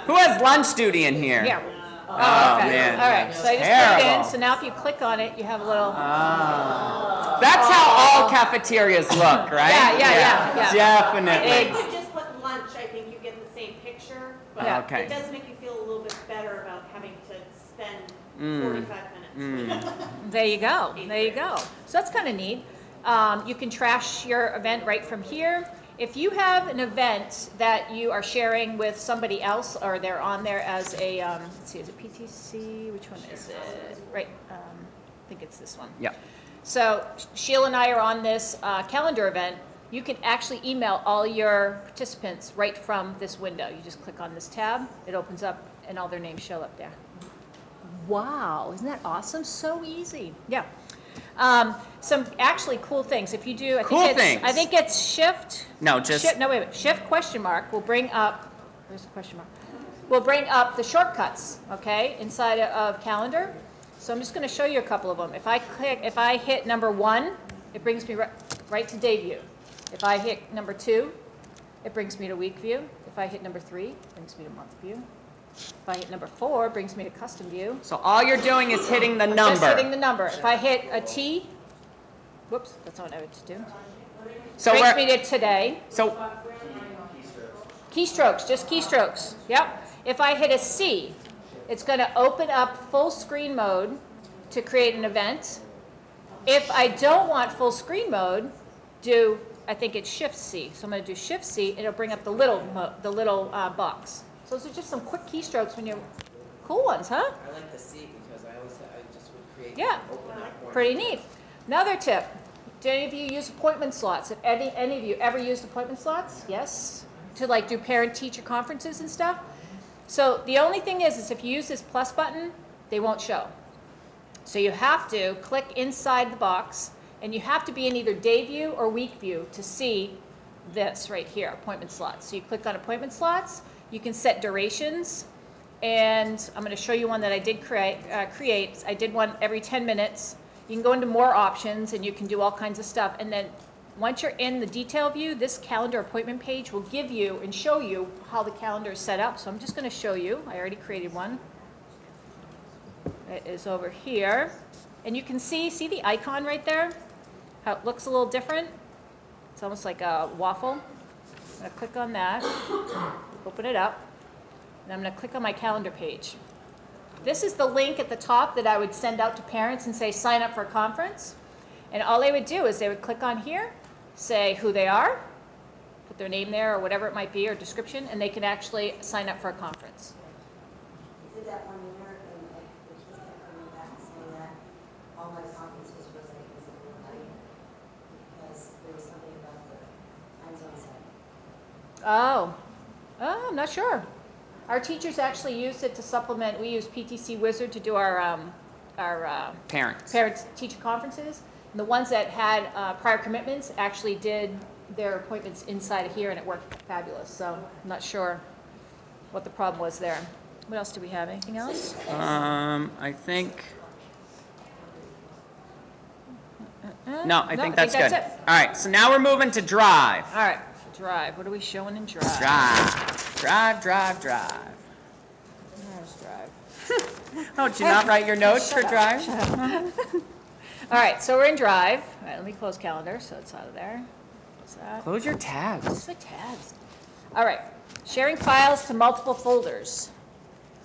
Who has lunch duty in here? Yeah. Oh, okay. man. All right, so I just put it in. Terrible. So now if you click on it, you have a little. That's how all cafeterias look, right? Yeah. Definitely. If you just put lunch, I think you get the same picture, but Yeah. Okay. it does make you feel a little bit better about having to spend 45 minutes. There you go. There you go. So that's kind of neat. You can trash your event right from here. If you have an event that you are sharing with somebody else, or they're on there as a, let's see, is it PTC? Which one is it? Right, I think it's this one. Yeah. So Sheila and I are on this calendar event. You can actually email all your participants right from this window. You just click on this tab, it opens up, and all their names show up there. Wow, isn't that awesome? So easy. Yeah. Some actually cool things. If you do, I think it's shift. No, just. No, wait a minute. Shift question mark will bring up. Where's the question mark? Will bring up the shortcuts. Okay, inside of calendar. So I'm just going to show you a couple of them. If I hit number 1, it brings me right to day view. If I hit number 2, it brings me to week view. If I hit number 3, it brings me to month view. If I hit number 4, it brings me to custom view. So all you're doing is hitting the number. Just hitting the number. If I hit a T, whoops, that's not what I meant to do. So Brings me to today. So Keystrokes, just keystrokes. Yep. If I hit a C, it's going to open up full screen mode to create an event. If I don't want full screen mode, I think it's Shift C. So I'm going to do Shift C, and it'll bring up the little box. So those are just some quick keystrokes when you're cool ones, huh? I like the C because I just would Yeah, pretty neat. Another tip, do any of you use appointment slots? Have any of you ever used appointment slots? Yes? To like do parent-teacher conferences and stuff? So the only thing is if you use this plus button, they won't show. So you have to click inside the box, and you have to be in either day view or week view to see this right here, appointment slots. So you click on appointment slots, you can set durations, and I'm going to show you one that I did create. I did one every 10 minutes. You can go into more options, and you can do all kinds of stuff. And then once you're in the detail view, this calendar appointment page will give you and show you how the calendar is set up. So I'm just going to show you. I already created one. It is over here. And you can see the icon right there? How it looks a little different? It's almost like a waffle. I'm going to click on that, open it up, and I'm going to click on my calendar page. This is the link at the top that I would send out to parents and say, sign up for a conference. And all they would do is they would click on here, say who they are, put their name there or whatever it might be, or description, and they can actually sign up for a conference. Did that 1 year, and the kids kept coming back saying that all my conferences was like this at night because there was something about the time zone setting. Oh, I'm not sure. Our teachers actually used it to supplement. We use PTC Wizard to do our parent-teacher conferences. And the ones that had prior commitments actually did their appointments inside of here, and it worked fabulous. So I'm not sure what the problem was there. What else do we have? Anything else? I think. No, I think that's good. It. All right, so now we're moving to Drive. All right, Drive. What are we showing in Drive? Drive. There's Drive. Oh, did you not write your notes for Drive? All right, so we're in Drive. All right, let me close calendar so it's out of there. What's that? Close your tabs. What's my tabs? All right, sharing files to multiple folders.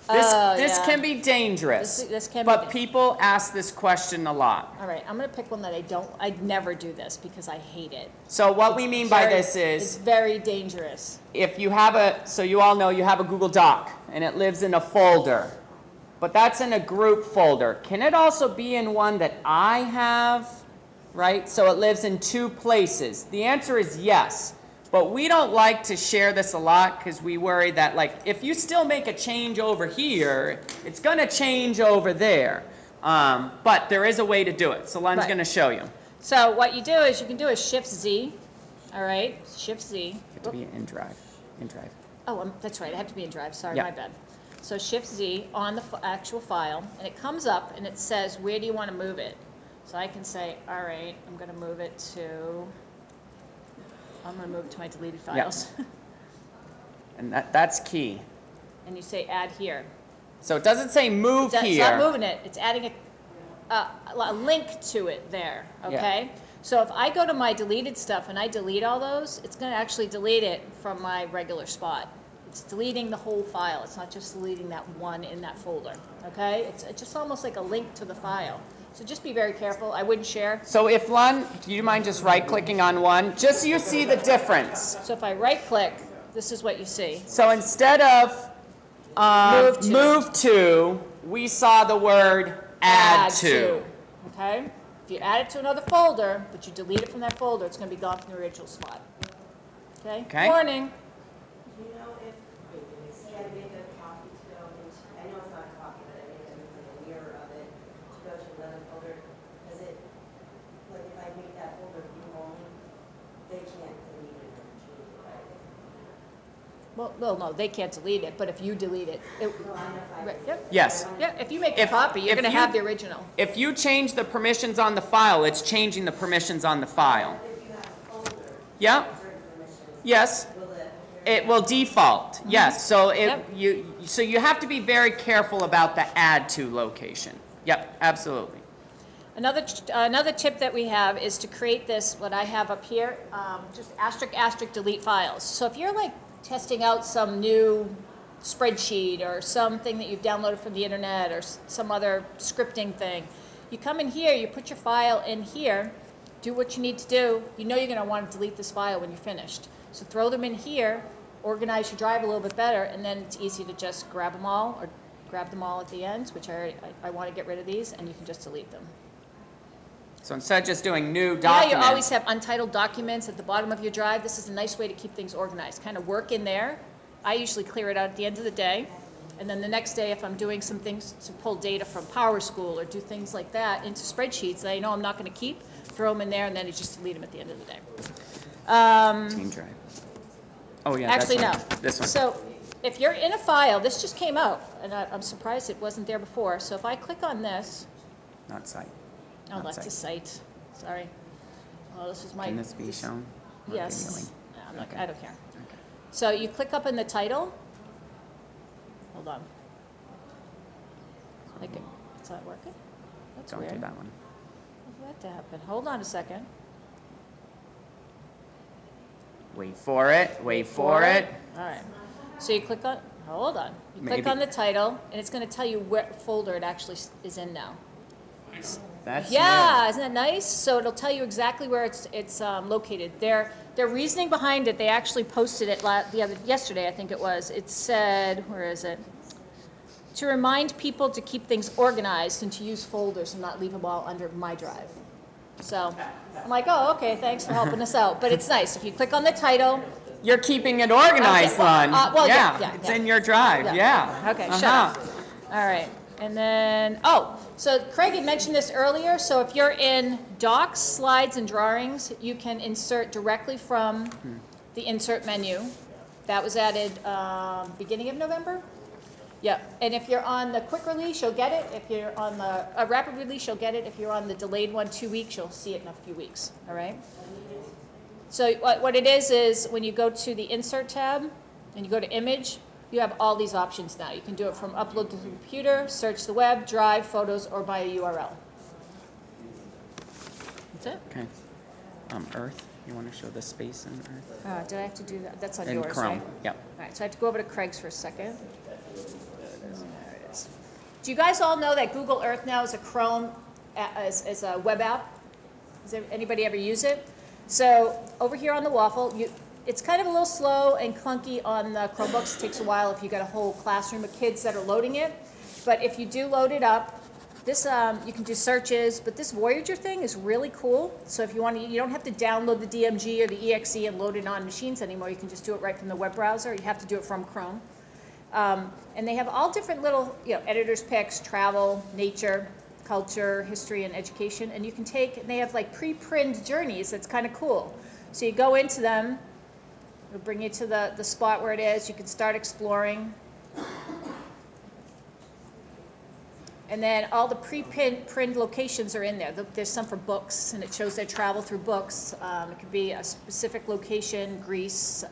This Yeah. can be dangerous. This can be but dangerous. people ask this question a lot. All right, I'm gonna pick one that I'd never do this because I hate it. So what we mean by this It's is, very dangerous. if you have so you all know you have a Google Doc, and it lives in a folder. But that's in a group folder. Can it also be in one that I have, right? So it lives in 2 places. The answer is yes. But we don't like to share this a lot because we worry that, like, if you still make a change over here, it's going to change over there. But there is a way to do it. So Len's Right. going to show you. So what you do is you can do a Shift-Z, all right? Shift-Z. You have to be in Drive. Oh, that's right, I have to be in Drive, sorry, Yeah. my bad. So Shift-Z on the actual file, and it comes up and it says, where do you want to move it? So I can say, all right, I'm going to move it to my deleted files. And that's key. And you say add here. So it doesn't say move It's here. not moving it, it's adding a link to it there, okay? So if I go to my deleted stuff and I delete all those, it's going to actually delete it from my regular spot. It's deleting the whole file. It's not just deleting that one in that folder, okay? It's just almost like a link to the file. So just be very careful. I wouldn't share. So if Len, do you mind just right-clicking on one, just so you see the difference? So if I right-click, this is what you see. So instead of move to, we saw the word add to. Okay? If you add it to another folder, but you delete it from that folder, it's going to be gone from the original spot. Okay? Okay. Warning. Do you know if, say I make a copy to go into, I know it's not a copy, but I made a mirror of it to go to another folder, does it, like if I make that folder view only, they can't delete it or change it, right? Well, no, they can't delete it, but if you delete it, No, I know if I. right, yep. Yes. Yeah, if you make a If- copy, you're if going to you- have the original. If you change the permissions on the file, it's changing the permissions on the file. If you have a folder, Yeah? certain permissions, Yes. will it? It will default. Yes. So Yep. you have to be very careful about the add to location. Yep. Absolutely. Another tip that we have is to create this, what I have up here, just asterisk delete files. So if you're like testing out some new spreadsheet or something that you've downloaded from the internet or some other scripting thing, you come in here, you put your file in here, do what you need to do. You know you're going to want to delete this file when you're finished. So throw them in here, organize your drive a little bit better, and then it's easy to just grab them all or grab them all at the end, which I want to get rid of these, and you can just delete them. So instead of just doing new Yeah, document. you always have untitled documents at the bottom of your drive. This is a nice way to keep things organized. Kind of work in there. I usually clear it out at the end of the day. And then the next day, if I'm doing some things to pull data from Power School or do things like that into spreadsheets that I know I'm not going to keep, throw them in there, and then I just delete them at the end of the day. Team drive. Oh, yeah. Actually, no. that's one. This one. So if you're in a file, this just came out, and I'm surprised it wasn't there before. So if I click on this, Not site. oh, Not that's a site. Sorry. Oh, this is my. Can this be shown? Or Yes. videoing? No, I'm not, Okay. I don't care. Okay. So you click up in the title. Hold on. It's not working? That's Don't weird. do that one. What's that to happen? Hold on a second. Wait for it. Wait for it. All right. So you click on, hold on. You click Maybe. on the title, and it's going to tell you what folder it actually is in now. That's Yeah, isn't that nice? So it'll tell you exactly where it's located. Their reasoning behind it, they actually posted it yesterday, I think it was. It said, where is it? To remind people to keep things organized and to use folders and not leave them all under my drive. So I'm like, oh, okay, thanks for helping us out. But it's nice. If you click on the title. You're keeping it organized, Okay. Lon. Well, yeah, It's yeah. in your drive. Yeah. Okay, shut up. All right. And then, so Craig had mentioned this earlier. So if you're in docs, slides, and drawings, you can insert directly from the insert menu. That was added beginning of November. Yep. And if you're on the quick release, you'll get it. If you're on the rapid release, you'll get it. If you're on the delayed one, 2 weeks, you'll see it in a few weeks. All right. So what it is when you go to the insert tab and you go to image, you have all these options now. You can do it from upload to the computer, search the web, drive, photos, or by a URL. That's it. Okay. Earth. You want to show the space in Earth? Did I have to do that? That's on In yours, Chrome. right? Yep. All right, so I have to go over to Craig's for a second. There it is. Do you guys all know that Google Earth now is a Chrome, as a web app? Does anybody ever use it? So over here on the waffle, it's kind of a little slow and clunky on the Chromebooks. It takes a while if you've got a whole classroom of kids that are loading it. But if you do load it up, this you can do searches. But this Voyager thing is really cool. So if you want to, you don't have to download the DMG or the EXE and load it on machines anymore. You can just do it right from the web browser. You have to do it from Chrome. And they have all different little, editor's picks, travel, nature, culture, history, and education. And you can they have like pre-print journeys. That's kind of cool. So you go into them. It'll bring you to the spot where it is. You can start exploring. And then all the pre-print locations are in there. There's some for books, and it shows their travel through books. It could be a specific location, Greece,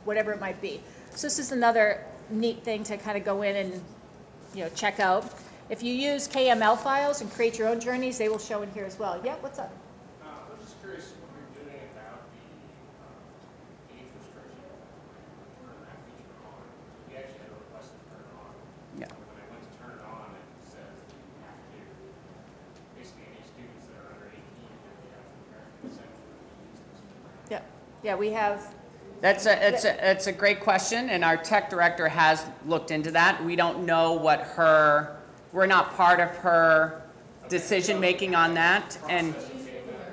whatever it might be. So this is another neat thing to kind of go in and check out. If you use KML files and create your own journeys, they will show in here as well. Yeah, what's up? I was just curious what you're doing about the age restriction. Turn that feature on. We actually had a request to turn it on. Yeah. When I went to turn it on, it says that you have to, basically any students that are under 18, that you have to grant consent to use this. Yeah, yeah, we have. It's a great question, and our tech director has looked into that. We don't know we're not part of her decision making on that. And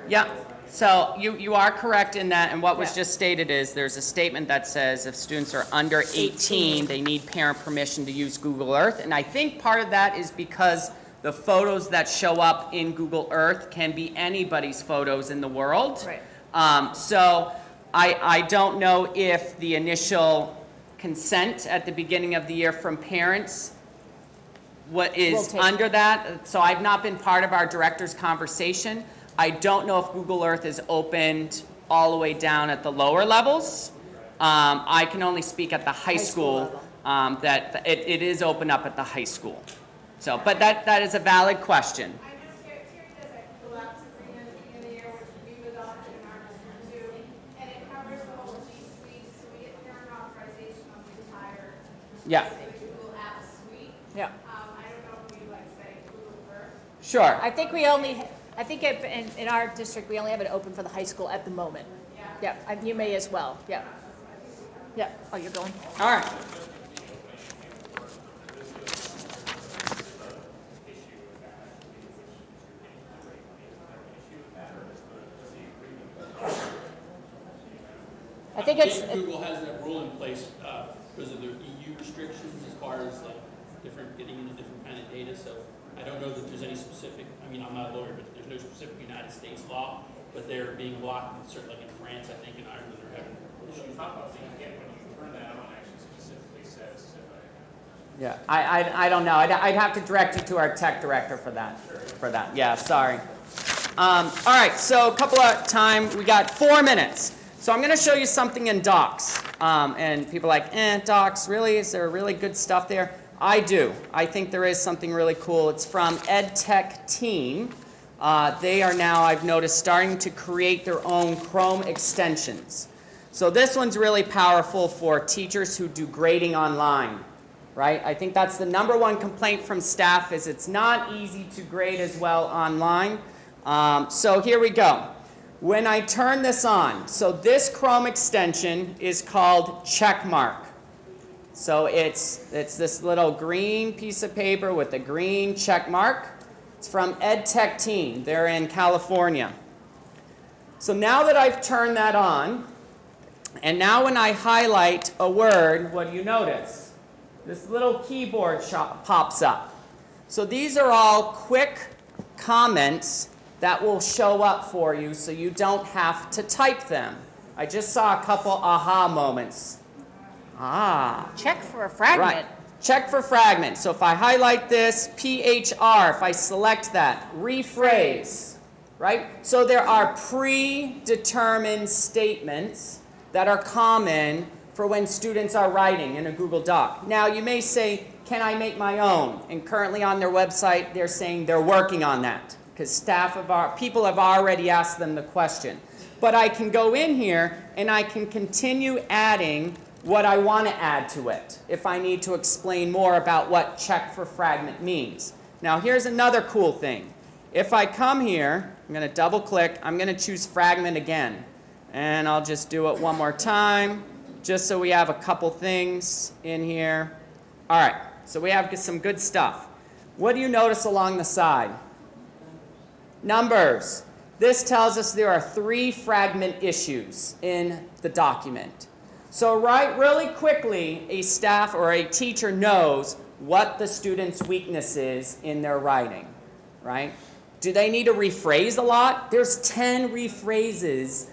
yeah, so you are correct in that. And what was just stated is there's a statement that says if students are under 18, they need parent permission to use Google Earth. And I think part of that is because the photos that show up in Google Earth can be anybody's photos in the world. Right. So I don't know if the initial consent at the beginning of the year from parents what is under that. So I've not been part of our director's conversation. I don't know if Google Earth is opened all the way down at the lower levels. I can only speak at the high school that it is open up at the high school. So, but that is a valid question. I know Terry does a collapse agreement at the beginning of the year, which we've adopted in our district too, and it covers the whole G Suite, so we get parent authorization on the entire Google Apps suite. Yeah. I don't know if we say Google Earth. Sure. I think in our district, we only have it open for the high school at the moment. Yeah. Yeah, you may as well. Yeah. Yeah. Oh, you're going? All right. think it's, Google has that rule in place because of their EU restrictions as far as like getting into different kind of data. So I don't know that there's any specific. I mean, I'm not a lawyer, but there's no specific United States law. But they're being blocked, certainly like in France, I think, in Ireland, they're having issues. The top-up thing you get when you turn that on actually specifically says Yeah, I don't know. I'd have to direct you to our tech director for that. Yeah, sorry. All right, so a couple of time. We got 4 minutes. So I'm going to show you something in Docs. And people are like, Docs, really? Is there really good stuff there? I do. I think there is something really cool. It's from EdTech Team. They are now, I've noticed, starting to create their own Chrome extensions. So this one's really powerful for teachers who do grading online, right? I think that's the #1 complaint from staff is it's not easy to grade as well online. So here we go. When I turn this on, so this Chrome extension is called Checkmark. So it's this little green piece of paper with a green check mark. It's from EdTech Team. They're in California. So now that I've turned that on, and now when I highlight a word, what do you notice? This little keyboard pops up. So these are all quick comments that will show up for you so you don't have to type them. I just saw a couple aha moments. check for a fragment. Right. Check for fragment. So if I highlight this, PHR, if I select that, rephrase, right? So there are predetermined statements that are common for when students are writing in a Google Doc. Now you may say, can I make my own? And currently on their website, they're saying they're working on that because people have already asked them the question. But I can go in here and I can continue adding what I want to add to it if I need to explain more about what check for fragment means. Now here's another cool thing. If I come here, I'm going to double click, I'm going to choose fragment again. And I'll just do it one more time just so we have a couple things in here. All right, so we have some good stuff. What do you notice along the side? Numbers. This tells us there are 3 fragment issues in the document. So really quickly, a staff or a teacher knows what the student's weakness is in their writing, right? Do they need to rephrase a lot? There's 10 rephrases,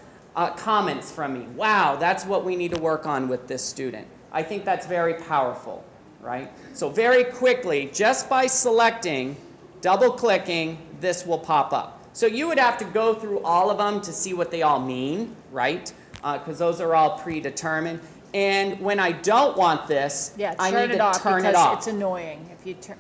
comments from me. Wow, that's what we need to work on with this student. I think that's very powerful, right? So very quickly, just by selecting, double-clicking, this will pop up. So you would have to go through all of them to see what they all mean, right? Because those are all predetermined. And when I don't want this, I need to turn it off. It's annoying if you turn,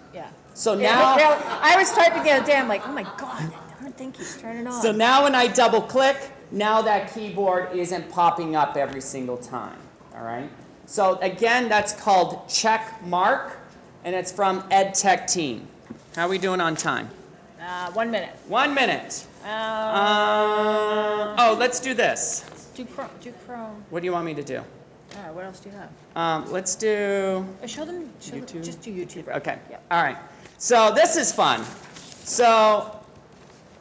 So now, I was typing the other day, I'm like, oh my God, I don't think he's turning on. so now when I double click, now that keyboard isn't popping up every single time, all right? So again, that's called Checkmark, and it's from EdTech Team. How are we doing on time? 1 minute. 1 minute. Oh, let's do this. Do Chrome. What do you want me to do? What else do you have? Let's do Show them, just do YouTube. Okay. Yep. All right. So this is fun. So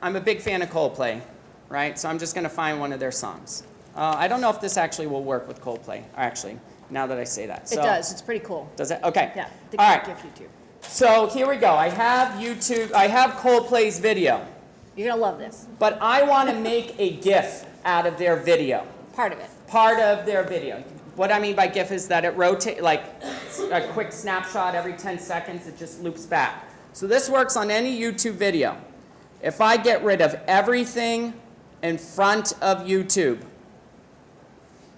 I'm a big fan of Coldplay, right? So I'm just going to find one of their songs. I don't know if this actually will work with Coldplay, actually, now that I say that. So, It does. It's pretty cool. Does it? Okay. Yeah. All right. GIF YouTube. So here we go. I have YouTube. I have Coldplay's video. You're going to love this. But I want to make a GIF out of their video. Part of it. Part of their video. What I mean by GIF is that it rotates, like a quick snapshot every 10 seconds, it just loops back. So this works on any YouTube video. If I get rid of everything in front of YouTube,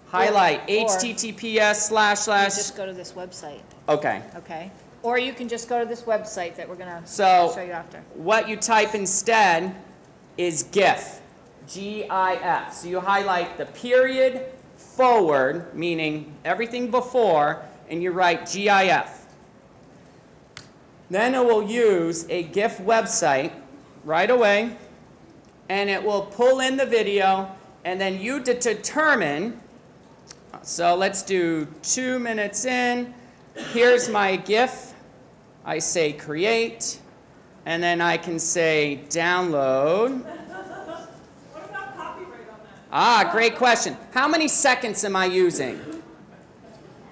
highlight HTTPS / Just go to this website. Okay. Okay. Or you can just go to this website that we're going to So show you after. what you type instead is GIF, GIF. So you highlight the period forward, meaning everything before, and you write GIF. Then it will use a GIF website right away, and it will pull in the video, and then you determine, so let's do 2 minutes in. Here's my GIF. I say create, and then I can say download. What about copyright on that? Ah, great question. How many seconds am I using?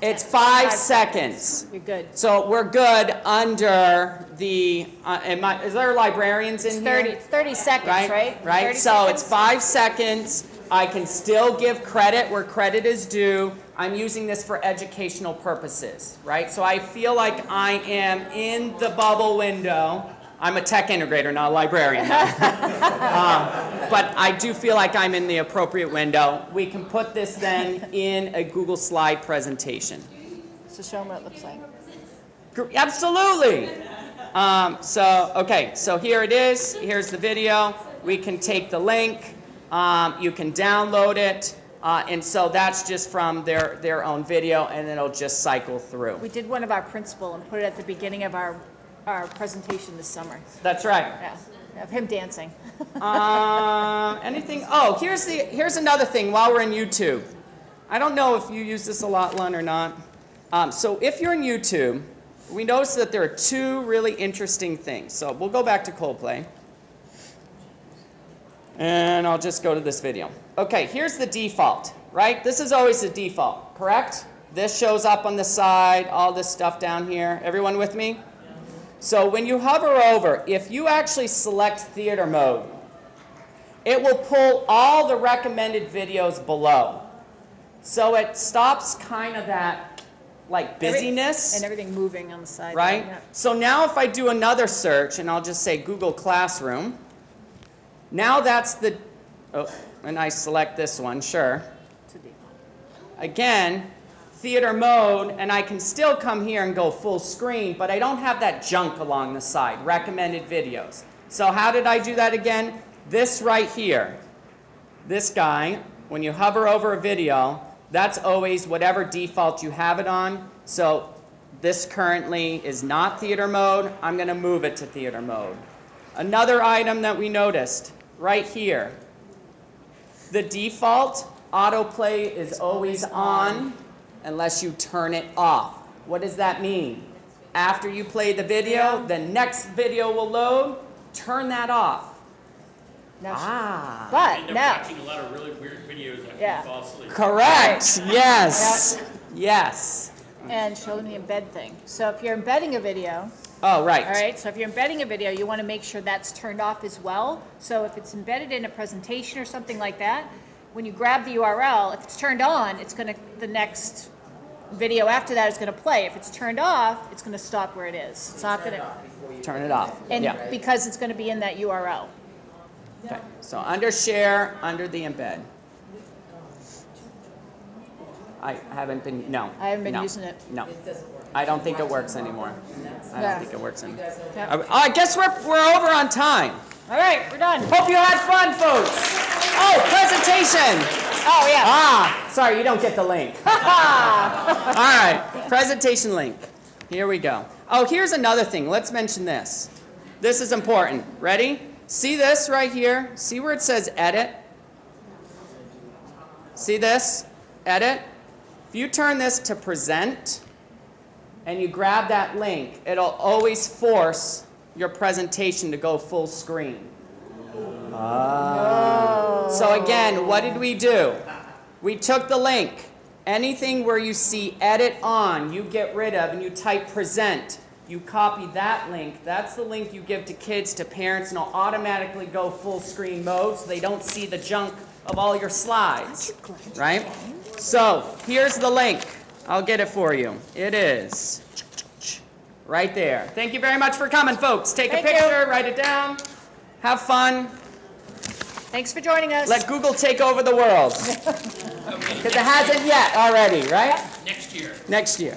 It's 5 seconds. You're good. So we're good under the, is there librarians in here? 30 seconds, right? Right. 30 So it's seconds? 5 seconds. I can still give credit where credit is due. I'm using this for educational purposes, right? So I feel like I am in the bubble window. I'm a tech integrator, not a librarian. But I do feel like I'm in the appropriate window. We can put this then in a Google slide presentation. So show them what it looks like. Absolutely. Okay, so here it is. Here's the video. We can take the link. You can download it. And so that's just from their own video, and it'll just cycle through. We did one of our principal and put it at the beginning of our presentation this summer. That's right. Yeah, of him dancing. Anything? Oh, here's another thing while we're in YouTube. I don't know if you use this a lot, Lon, or not. So if you're in YouTube, we notice that there are two really interesting things. So we'll go back to Coldplay. And I'll just go to this video. Okay, here's the default, right? This is always the default, correct? This shows up on the side, all this stuff down here. Everyone with me? So when you hover over, if you actually select theater mode, it will pull all the recommended videos below. So it stops kind of that like busyness. And everything moving on the side. Right? Yeah. So now if I do another search, and I'll just say Google Classroom, now that's the, and I select this one, sure. Again, theater mode, and I can still come here and go full screen, but I don't have that junk along the side, recommended videos. So how did I do that again? This right here, this guy, when you hover over a video, that's always whatever default you have it on. So this currently is not theater mode. I'm going to move it to theater mode. Another item that we noticed right here, the default autoplay is always on unless you turn it off. What does that mean? After you play the video, the next video will load. Turn that off. Now, I but end up now, watching a lot of really weird videos after Yeah. you fall asleep. Correct. Yes. Yes. and show them the embed thing. So if you're embedding a video, Oh, right. all right, so if you're embedding a video, you want to make sure that's turned off as well. So if it's embedded in a presentation or something like that, when you grab the URL, if it's turned on, it's going to, the next video after that is going to play. If it's turned off, it's going to stop where it is. It's not going to, Turn it off. and Yeah. because it's going to be in that URL. Okay. So under share, under the embed. I haven't been, no. I haven't been no, using it. No. I don't think it works anymore. I Yeah. don't think it works anymore. Okay. I guess we're over on time. All right, we're done. Hope you had fun, folks. Oh, presentation. Oh, yeah. Ah, sorry, you don't get the link. All right, presentation link. Here we go. Oh, here's another thing. Let's mention this. This is important. Ready? See this right here? See where it says edit? See this? Edit? If you turn this to present and you grab that link, it'll always force your presentation to go full screen. So again, what did we do? We took the link. Anything where you see edit on, you get rid of, and you type present. You copy that link. That's the link you give to kids, to parents, and it'll automatically go full screen mode so they don't see the junk of all your slides, right? So here's the link. I'll get it for you. It is right there. Thank you very much for coming, folks. Take a Thank you. picture, write it down, have fun. Thanks for joining us. Let Google take over the world. Because it hasn't yet already, right? Next year. Next year.